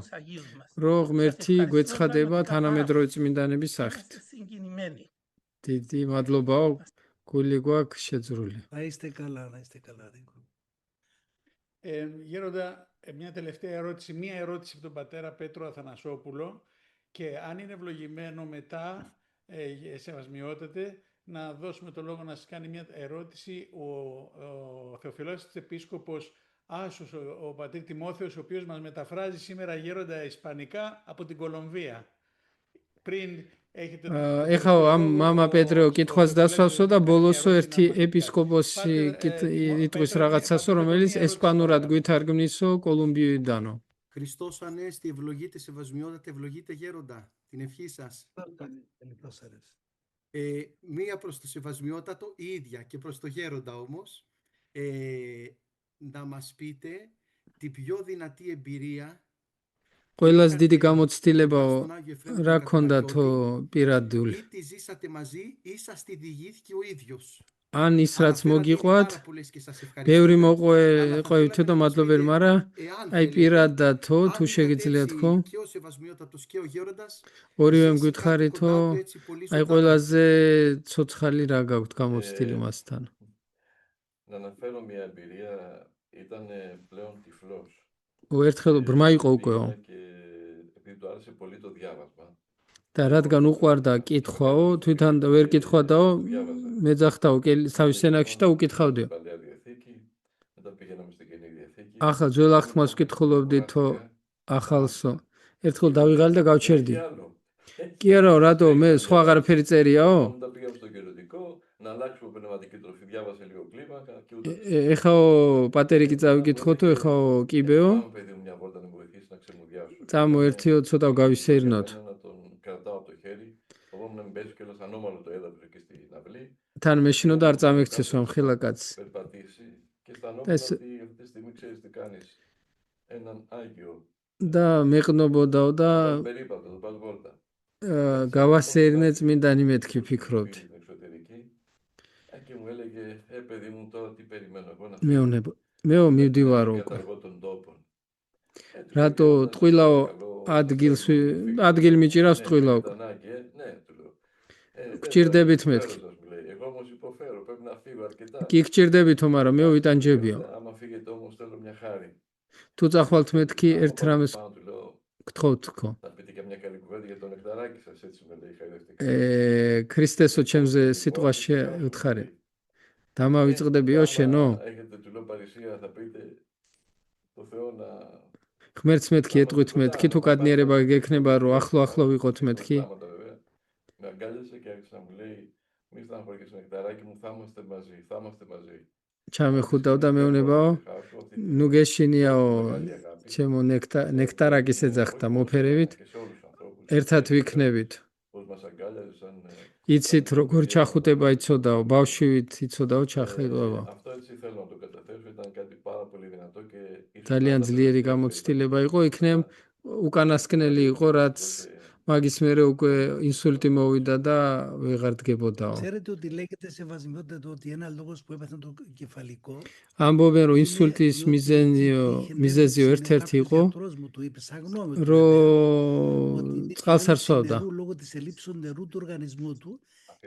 [SPEAKER 4] რომ ღმერთი გვეცხადება თანამედროვე წმინდანების სახით. დიდი მადლობაო გული გვაქვს შეძრული.
[SPEAKER 2] Να είστε καλά, να είστε καλά, Νίκο.
[SPEAKER 1] Γέροντα, μια τελευταία ερώτηση. Μία ερώτηση από τον πατέρα Πέτρο Αθανασόπουλο και αν είναι ευλογημένο μετά, σεβασμιότατε, να δώσουμε το λόγο να σας κάνει μια ερώτηση ο Θεοφιλός Επίσκοπος Άσος, ο πατήρ Τιμόθεος, ο οποίος μας μεταφράζει σήμερα γέροντα ισπανικά από την Κολομβία. Πριν έχετε...
[SPEAKER 4] ეხლა ამ მამა პეტრეო კითხვას დასვავსო და ბოლოსო ერთი ეპისკოპოსი იტყვის რაღაცასო, რომელიც ესპანურად გვითარგმნისო კოლუმბიიდანო.
[SPEAKER 8] Χριστός Ανέστη, ευλογείτε σεβασμιότατε, ευλογείτε γέροντα, την ευχή σας. Μία προς το σεβασμιότατο, η ίδια και προς το γέροντα όμως, να μας πείτε την πιο δυνατή εμπειρία
[SPEAKER 4] ყველაზე დიდი გამოცდილებაო რა ქონდათო პირადული.
[SPEAKER 8] ή τη ζήσατε μαζί ή σας τη διηγήθηκε ο ίδιος.
[SPEAKER 4] ან ის რაც მოგიყვათ, ბევრი მოყვევითო და მადლობერი, მაგრამ აი პირადათო თუ შეგიძლიათ ხო? ორივე მგვითხარითო, აი ყველაზე ცოცხალი რა გაქვთ გამოცდილი მასთან.
[SPEAKER 3] Να αναφέρω μια εμπειρία, ήταν πλέον τυφλός.
[SPEAKER 4] ერთხელ ბრმა იყო უკეო.
[SPEAKER 3] Και επειδή του άρεσε πολύ το διάβασμα.
[SPEAKER 4] და რადგან უყვარდა კითხვაო, თვითონ ვერ კითხვადაო, მეძახდაო თავის სენაკში და უკითხავდიო. ახლა ძველ აღთმას ვკითხულობდითო ახალსო. ერთხელ დავიღალი და გავჩერდი. კი არაო, რატო მე სხვა აღარაფერი წერიაო?
[SPEAKER 3] Να αλλάξουμε πνευματική τροφή, διάβασε λίγο κλίμακα και ούτω.
[SPEAKER 4] ეხლა პატერი კი წავიკითხოთო, ეხლა კიბეო.
[SPEAKER 3] Μια βόλτα να με βοηθήσει να ξεμουδιάσω.
[SPEAKER 4] წამოერთიო, ცოტა გავისეირნოთ.
[SPEAKER 3] Να τον κρατάω από το χέρι, φοβόμουν να μην πέσει κιόλας ανώμαλο το έδαφος εκεί στην αυλή.
[SPEAKER 4] თან მეშინო და არ წამექცესო ამ ხელა კაცს.
[SPEAKER 3] Περπατήσει και αισθανόμουν ότι αυτή τη στιγμή ξέρεις τι κάνεις. Έναν Άγιο.
[SPEAKER 4] და მეყნობოდაო და
[SPEAKER 3] Περίπατο, το πας βόλτα.
[SPEAKER 4] გავასეირნე წმინდანი მეთქი ფიქრობდი.
[SPEAKER 3] Και μου έλεγε, παιδί μου, τώρα τι περιμένω εγώ να
[SPEAKER 4] მეო მივდივარო უკვე. რატო ტყვილაო ადგილ მიჭირავს ტყვილაო. გჭირდებით მეთქი.
[SPEAKER 3] Εγώ όμως υποφέρω, πρέπει να φύγω αρκετά.
[SPEAKER 4] კი გჭირდებითო, მაგრამ მეო ვიტანჯებიო.
[SPEAKER 3] Άμα φύγετε όμως θέλω μια χάρη.
[SPEAKER 4] თუ წახვალთ მეთქი ერთ რამეს გთხოვთ თქო.
[SPEAKER 3] Θα πείτε και μια καλή κουβέντα για το νεκταράκι σας, έτσι με λέει χαϊδευτικά.
[SPEAKER 4] ქრისტესო ჩემზე სიტყვაში უთხარი. დამავიწყდებიო შენო?
[SPEAKER 3] Έχετε του λέω παρησία, θα πείτε το Θεό να...
[SPEAKER 4] ღმერთს მეთქი ეტყვით მეთქი, თუ კადნიერება გექნება რომ ახლო ვიყოთ მეთქი.
[SPEAKER 3] Με αγκάλιασε και άρχισε να μου λέει μη στεναχωριέσαι νεκταράκι μου, θα είμαστε μαζί, θα είμαστε μαζί.
[SPEAKER 4] ჩამეხუდავ და მეუბნებაო, ნუ გეშინიაო ჩემო ნექტარაკის ეძახდა მოფერებით, ერთად ვიქნებით. იცით როგორ ჩახუტება იცოდაო, ბავშვით იცოდაო ჩახუტება. ძალიან ძლიერი გამოცდილება იყო, იქნებ უკანასკნელი იყო, რაც მაგის მერე უკვე ინსულტი მოვიდა და ვეღარ დგებოდაო.
[SPEAKER 2] Ξέρετε ότι λέγεται σεβασμιότητα ότι ένα λόγος που έπαθαν το κεφαλικό.
[SPEAKER 4] ამბობენ რომ ინსულტის მიზეზიო ერთ-ერთი იყო, რომ წყალს არ სვავდა.
[SPEAKER 2] Λόγω της ελλείψης νερού του οργανισμού του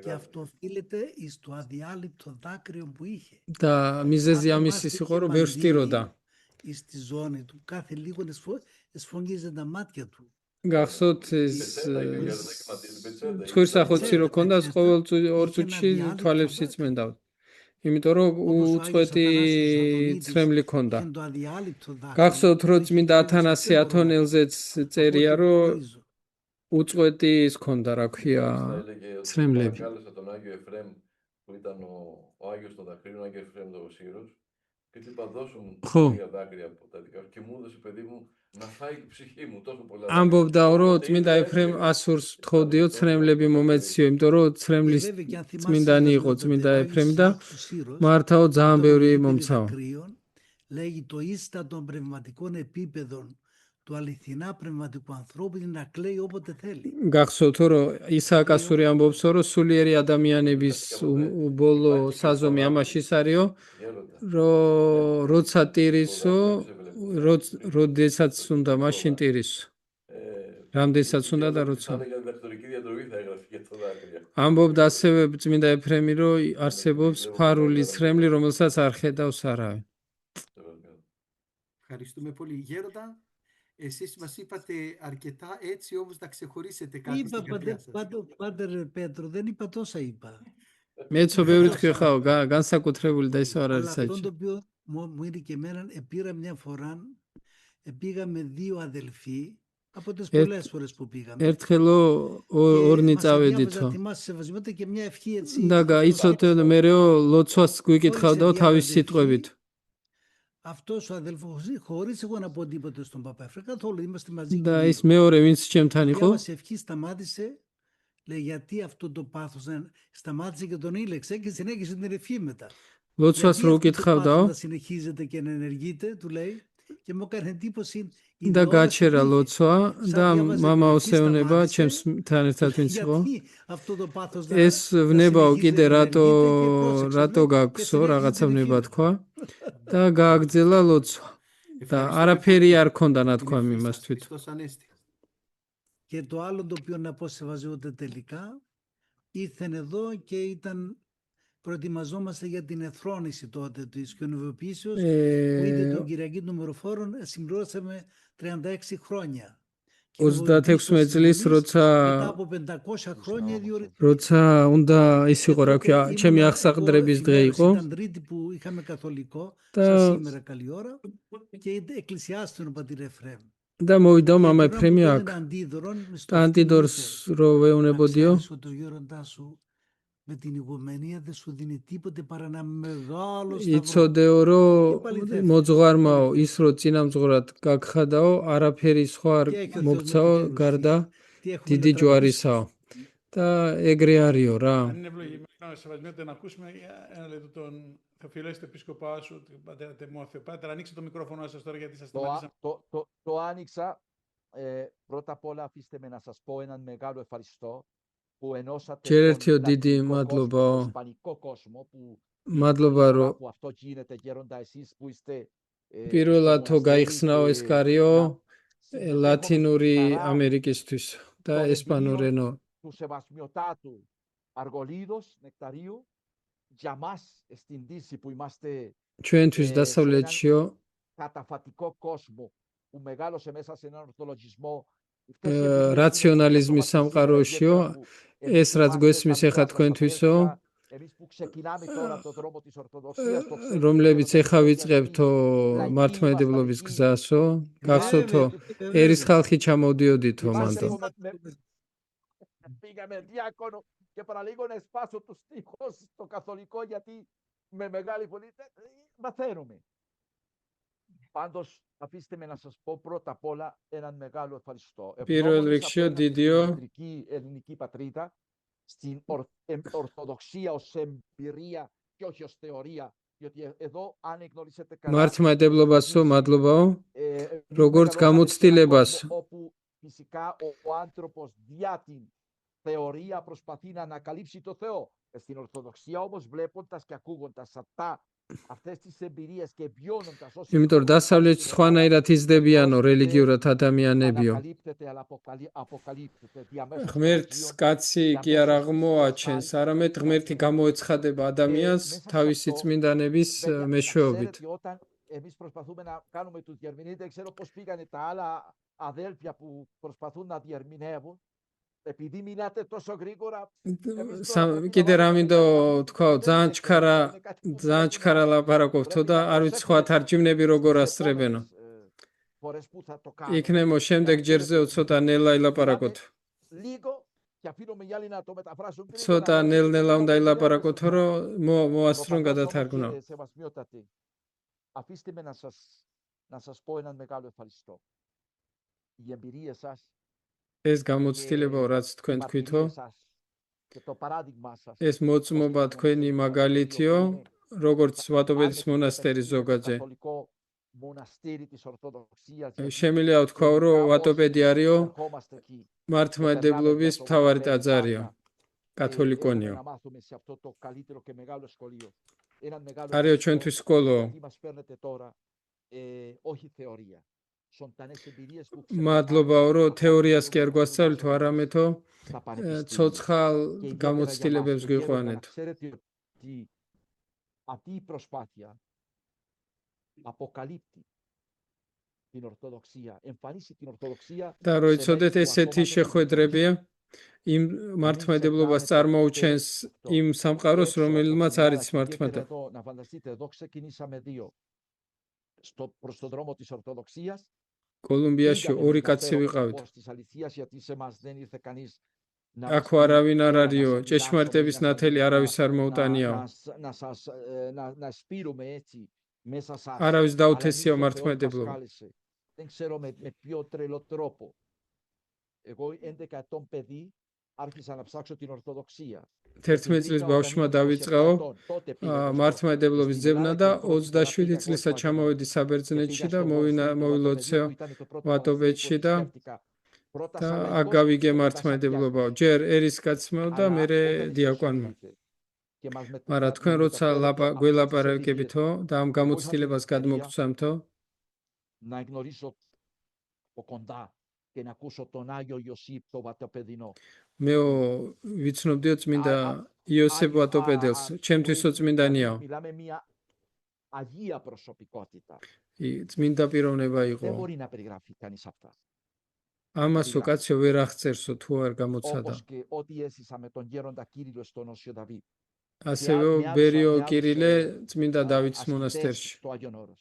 [SPEAKER 2] και αυτό οφείλεται στο αδιάλειπτο δάκρυο που είχε.
[SPEAKER 4] და მიზეზი ამისის იყო რომ ვერ სტიროდა.
[SPEAKER 2] Στη ζώνη του κάθε λίγο εσφογγίζε τα μάτια του.
[SPEAKER 4] გახსოვთ ეს ცხვირსახოცი რო ქონდა ყოველ ორ წუთში თვალებს იწმენდავ. იმიტომ რომ უწყვეტი ცრემლი ქონდა. გახსოვთ რომ წმინდა ათანასე ათონელზეც წერია რომ უწყვეტი ის ქონდა, რა ქვია, ცრემლები.
[SPEAKER 3] Τον Άγιο Εφραίμ που ήταν ο Άγιος των δακρύων, ο Άγιο Εφραίμ το Σύρος, και του είπα δώσουν μια δάκρυα από τα δικά σου και μου έδωσε παιδί μου να φάει η ψυχή μου τόσο πολλά.
[SPEAKER 4] ამბობდაო რომ წმინდა ეფრემ ასურს თხოვდიო ცრემლები მომეციო, იმიტომ რომ ცრემლის წმინდანი იყო წმინდა ეფრემი და მართაო ძალიან ბევრი მომცაო.
[SPEAKER 2] Λέγει το ίστα των πνευματικών επίπεδων του αληθινά πνευματικού ανθρώπου είναι να κλαίει όποτε θέλει.
[SPEAKER 4] გახსოვთ რომ ისააკ ასური ამბობს რომ სულიერი ადამიანების ბოლო საზომი ამაშიც არისო, რომ როცა ტირისო, როდესაც უნდა მაშინ ტირისო. რამდენსაც უნდა და როცა.
[SPEAKER 3] θα έγραφε και το δάκρυα.
[SPEAKER 4] ამბობდა ასევე წმინდა ეფრემი, რომ არსებობს ფარული ცრემლი, რომელსაც არ ხედავს არავინ.
[SPEAKER 8] Ευχαριστούμε πολύ. Γέροντα, εσείς μας είπατε αρκετά, έτσι όμως να ξεχωρίσετε κάτι στην καρδιά σας.
[SPEAKER 2] Πάτερ Πέτρο, δεν είπα τόσα είπα.
[SPEAKER 4] მეცო ბევრი თქვი ხაო, განსაკუთრებული და ისე არ არის
[SPEAKER 2] Αλλά αυτό το
[SPEAKER 4] საჭირო.
[SPEAKER 2] οποίο μου είναι και εμένα, πήρα μια φορά, πήγα με 2 αδελφοί, από τις πολλές φορές που πήγαμε.
[SPEAKER 4] ერთხელო ორნი წავედითო.
[SPEAKER 2] Θυμάσαι σεβασμιότητα και μια ευχή έτσι.
[SPEAKER 4] და იცოდე მეреო ლოცვას გვიკითხავდა თავის სიტყვებით.
[SPEAKER 2] Αυτός ο αδελφός, χωρίς εγώ να πω τίποτα στον Παπέφρα, καθόλου είμαστε μαζί.
[SPEAKER 4] და ის მეორე ვინც ჩემთან იყო,
[SPEAKER 2] διάβασε ευχή, σταμάτησε, λέει γιατί αυτό το πάθος σταμάτησε και τον ήλεξε και συνέχισε την ευχή μετά.
[SPEAKER 4] ლოცვას რო უკითხავდაო
[SPEAKER 2] να συνεχίζετε και να ενεργείτε, του λέει, και μου έκανε εντύπωση.
[SPEAKER 4] და გაჩერა ლოცვა და მამაო სეუნება ჩემთან ერთად ვინც იყო. ეს ვნებაო კიდე რატო გაქვსო, რაღაცა ვნება თქვა და გააგრძელა ლოცვა. და არაფერი არ ქონდა ნათქვამი იმას თვითონ.
[SPEAKER 8] Χριστός Ανέστη.
[SPEAKER 2] Και το άλλο το οποίο να πω σεβασμιότητα τελικά, ήρθαν εδώ και προετοιμαζόμαστε για την εθρόνηση τότε της κοινοβιοποίησεως που ήδη τον Κυριακή των Μεροφόρων συμπληρώσαμε 36 χρόνια.
[SPEAKER 4] 36 წლის
[SPEAKER 2] μετά από 500 χρόνια
[SPEAKER 4] როცა უნდა ის იყო რა ქვია, ჩემი აღსაყდრების დღე იყო.
[SPEAKER 2] Ήταν Τρίτη που είχαμε καθολικό, σαν σήμερα καλή ώρα, και εκκλησιάστηκε ο πατήρ Εφραίμ.
[SPEAKER 4] და მოვიდა მამა ეფრემი აქ. და ანტიდორს რო ვეუნებოდიო.
[SPEAKER 2] Το γέροντά σου με την ηγομενία δεν σου δίνει τίποτε παρά ένα μεγάλο σταυρό.
[SPEAKER 4] იცოდეო რომ მოძღვარმაო ის რო წინამძღვრად გაგხადაო, არაფერი სხვა არ მოგცაო გარდა დიდი ჯვარისაო. და ეგრე არისო რა.
[SPEAKER 1] Αν είναι ευλογημένο, σεβασμιότητα, να ακούσουμε ένα λεπτό τον Θεοφιλέστο Επίσκοπά σου, τον πατέρα Τεμόθεο. Πάτερ, ανοίξτε το μικρόφωνο σας τώρα γιατί σας σταματήσαμε.
[SPEAKER 9] Το άνοιξα. Πρώτα απ' όλα αφήστε με να σας πω έναν μεγάλο ευχαριστώ που ενώσατε τον ισπανικό κόσμο που αυτό γίνεται γέροντα εσείς που είστε
[SPEAKER 4] პირველად თო გაიხსნაო ეს კარიო ლათინური ამერიკისთვის და ესპანურენო.
[SPEAKER 9] του Σεβασμιωτάτου Αργολίδος Νεκταρίου για μας στην Δύση που είμαστε
[SPEAKER 4] ჩვენთვის დასავლეთშიო
[SPEAKER 9] καταφατικό κόσμο που μεγάλωσε μέσα σε έναν ορθολογισμό
[SPEAKER 4] რაციონალიზმის სამყაროშიო ეს რაც გვესმის ეხა თქვენთვისო რომლებიც ეხა ვიწყებთო მართლმადიდებლობის გზასო გახსოვთო ერის ხალხი ჩამოვდიოდითო მანდო
[SPEAKER 9] πήγαμε διάκονο και παραλίγο να σπάσω τους τείχους στο καθολικό γιατί με μεγάλη φωνή μαθαίνουμε. Πάντως αφήστε με να σας πω πρώτα απ' όλα έναν μεγάλο ευχαριστώ. Στην ελληνική πατρίδα, στην ορθοδοξία ως εμπειρία και όχι ως θεωρία. Γιατί εδώ αν γνωρίσετε καλά
[SPEAKER 4] მართლმადიდებლობასო მადლობაო როგორც გამოცდილებასო
[SPEAKER 9] όπου φυσικά ο άνθρωπος διά την θεωρία προσπαθεί να ανακαλύψει το Θεό. Στην Ορθοδοξία όμως βλέποντας και ακούγοντας αυτές τις εμπειρίες και βιώνοντας όσοι
[SPEAKER 4] იმიტომ რომ დასავლეთში სხვანაირად იზრდებიანო რელიგიურად ადამიანებიო. ღმერთს კაცი კი არ აღმოაჩენს, არამედ ღმერთი გამოეცხადება ადამიანს თავისი წმინდანების მეშვეობით.
[SPEAKER 9] Εμείς προσπαθούμε να κάνουμε τους διερμηνείς, δεν ξέρω πώς πήγανε τα άλλα αδέλφια που προσπαθούν να διερμηνεύουν. Επειδή μιλάτε τόσο γρήγορα
[SPEAKER 4] კიდე რამინდო თქვა ძალიან ჩქარა ლაპარაკობთო და არ ვიცი სხვა თარჯიმნები როგორ ასწრებენო იქნემო შემდეგ ჯერზეო ცოტა ნელა ილაპარაკოთ ცოტა ნელ-ნელა უნდა ილაპარაკოთო რომ მოასწრონ გადათარგმნო
[SPEAKER 9] αφήστε με να σας πω έναν μεγάλο ευχαριστώ η εμπειρία σας
[SPEAKER 4] ეს გამოცდილებაო რაც თქვენ თქვითო ეს მოწმობა თქვენი მაგალითიო როგორც ვატობედის მონასტერი ზოგადზე შემიძლია ვთქვაო რომ ვატობედი არისო მართლმადიდებლობის მთავარი ტაძარიო კათოლიკონიო არისო ჩვენთვის სკოლო
[SPEAKER 9] όχι θεωρία.
[SPEAKER 4] მადლობაო რომ თეორიას კი არ გვასწავლითო არამეთო
[SPEAKER 9] στα πανεπιστήμια.
[SPEAKER 4] ცოცხალ
[SPEAKER 9] Και ιδιαίτερα για μας,
[SPEAKER 4] გამოცდილებებს
[SPEAKER 9] το γέροντα, να
[SPEAKER 4] გვიყვანეთ.
[SPEAKER 9] ξέρετε ότι αυτή η προσπάθεια αποκαλύπτει την Ορθοδοξία, εμφανίσει την Ορθοδοξία
[SPEAKER 4] და რო
[SPEAKER 9] σε
[SPEAKER 4] იცოდეთ,
[SPEAKER 9] μέρη που
[SPEAKER 4] ესეთი
[SPEAKER 9] ακόμα δεν
[SPEAKER 4] შეხვედრებია იმ მართლმადიდებლობას წარმოუჩენს იმ სამყაროს, რომელმაც არ იცის მართლმადიდებლობა.
[SPEAKER 9] εδώ, να φανταστείτε, εδώ ξεκινήσαμε δύο προς τον δρόμο της Ορθοδοξίας.
[SPEAKER 4] კოლუმბიაში ორი კაცი ვიყავით.
[SPEAKER 9] Της αληθείας, γιατί σε μας δεν ήρθε κανείς να
[SPEAKER 4] აქ არავინ არ არისო, ჭეშმარიტების ნათელი არავის არ მოუტანიაო.
[SPEAKER 9] να σπείρουμε έτσι μέσα σας.
[SPEAKER 4] არავის
[SPEAKER 9] Αλλά
[SPEAKER 4] დაუთესიო
[SPEAKER 9] εμείς ο Θεός μας
[SPEAKER 4] მართლმადიდებლობა.
[SPEAKER 9] κάλεσε. Δεν ξέρω με ποιο τρελό τρόπο. Εγώ 11 ετών παιδί άρχισα να ψάξω την Ορθοδοξία.
[SPEAKER 4] 11 წლის ბავშვმა დავიწყაო მართლმადიდებლობის ძებნა და 27 წლისა ჩამოვედი საბერძნეთში და მოვილოცე ვატობეთში და აქ გავიგე მართლმადიდებლობაო. ჯერ ერისკაცმეო და მერე დიაკვანმო. მაგრამ თქვენ როცა გველაპარაკებითო და ამ გამოცდილებას გადმოგცემთო,
[SPEAKER 9] να γνωρίσω από κοντά και να ακούσω τον Άγιο Ιωσήπ το Βατοπεδινό.
[SPEAKER 4] მე ვიცნობდიო წმინდა იოსებ ვატოპედელს, ჩემთვისო წმინდანიაო.
[SPEAKER 9] Μιλάμε μια αγία προσωπικότητα.
[SPEAKER 4] წმინდა პიროვნება
[SPEAKER 9] Δεν
[SPEAKER 4] იყო.
[SPEAKER 9] μπορεί να περιγραφεί κανείς αυτά.
[SPEAKER 4] ამასო კაცო ვერ აღწერსო თუ არ გამოცხადა.
[SPEAKER 9] Όπως και ό,τι έζησα με τον γέροντα Κύριλλο στον Όσιο Δαβίδ.
[SPEAKER 4] ასევე ბერიო კირილე წმინდა დავითის მონასტერში.
[SPEAKER 9] Στο Άγιον Όρος.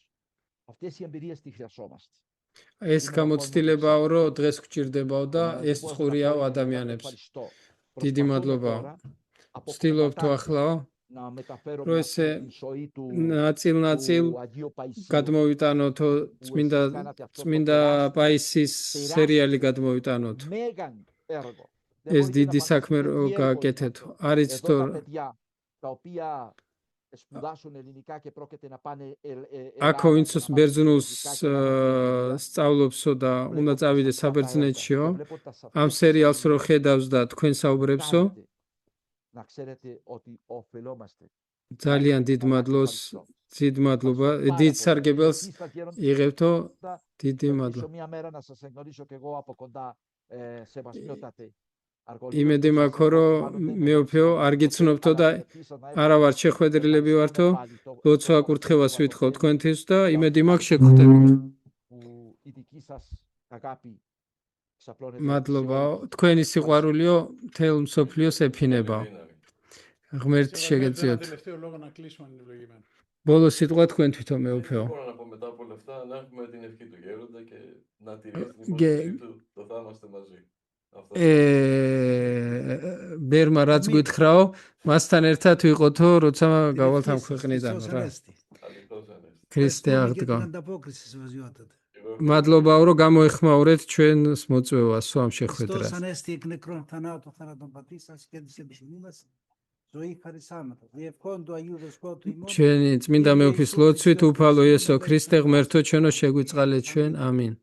[SPEAKER 9] Αυτές οι εμπειρίες τις χρειαζόμαστε.
[SPEAKER 4] ეს გამოცდილებაო, რომ დღეს გვჭირდებაო და ეს წყურიაო ადამიანებს. დიდი მადლობაო. ვცდილობ თუ ახლაო, რომ ესე ნაწილ-ნაწილ გადმოვიტანოთ წმინდა პაისის სერიალი გადმოვიტანოთ. ეს დიდი საქმე გააკეთეთ. არის თო აქ ვინც ბერძნულს სწავლობსო და უნდა წავიდეს საბერძნეთშიო, ამ სერიალს რო ხედავს და თქვენ საუბრებსო, ძალიან დიდ მადლობა, დიდ სარგებელს იღებთო, დიდი მადლობა. იმედი მაქვს, რომ მეუფეო არ გიცნობთო და არა ვარ შეხვედრილები ვართო, ლოცვა კურთხევას ვითხოვ თქვენთვის და იმედი მაქვს შეგხვდებით. მადლობაო, თქვენი სიყვარულიო მთელ მსოფლიოს ეფინებაო. ღმერთი შეგეწიოთ. ბოლო σიტყვა თქვენ თვითონ მეუფეო.
[SPEAKER 3] μετά από όλα αυτά να έχουμε την ευχή του γέροντα και να τηρήσει την υπόσχεσή του, το θα είμαστε μαζί.
[SPEAKER 4] ბერმა რაც გითხრაო, მასთან ერთად ვიყოთო, როცა გავალთ ამ ქვეყნიდან რა. ქრისტე აღდგა. მადლობაო, რომ გამოეხმაურეთ ჩვენს მოწვევას ამ შეხვედრას. ჩვენი წმინდა მეუფის ლოცვით უფალო იესო ქრისტე ღმერთო ჩვენო შეგვიწყალეთ ჩვენ. ამინ.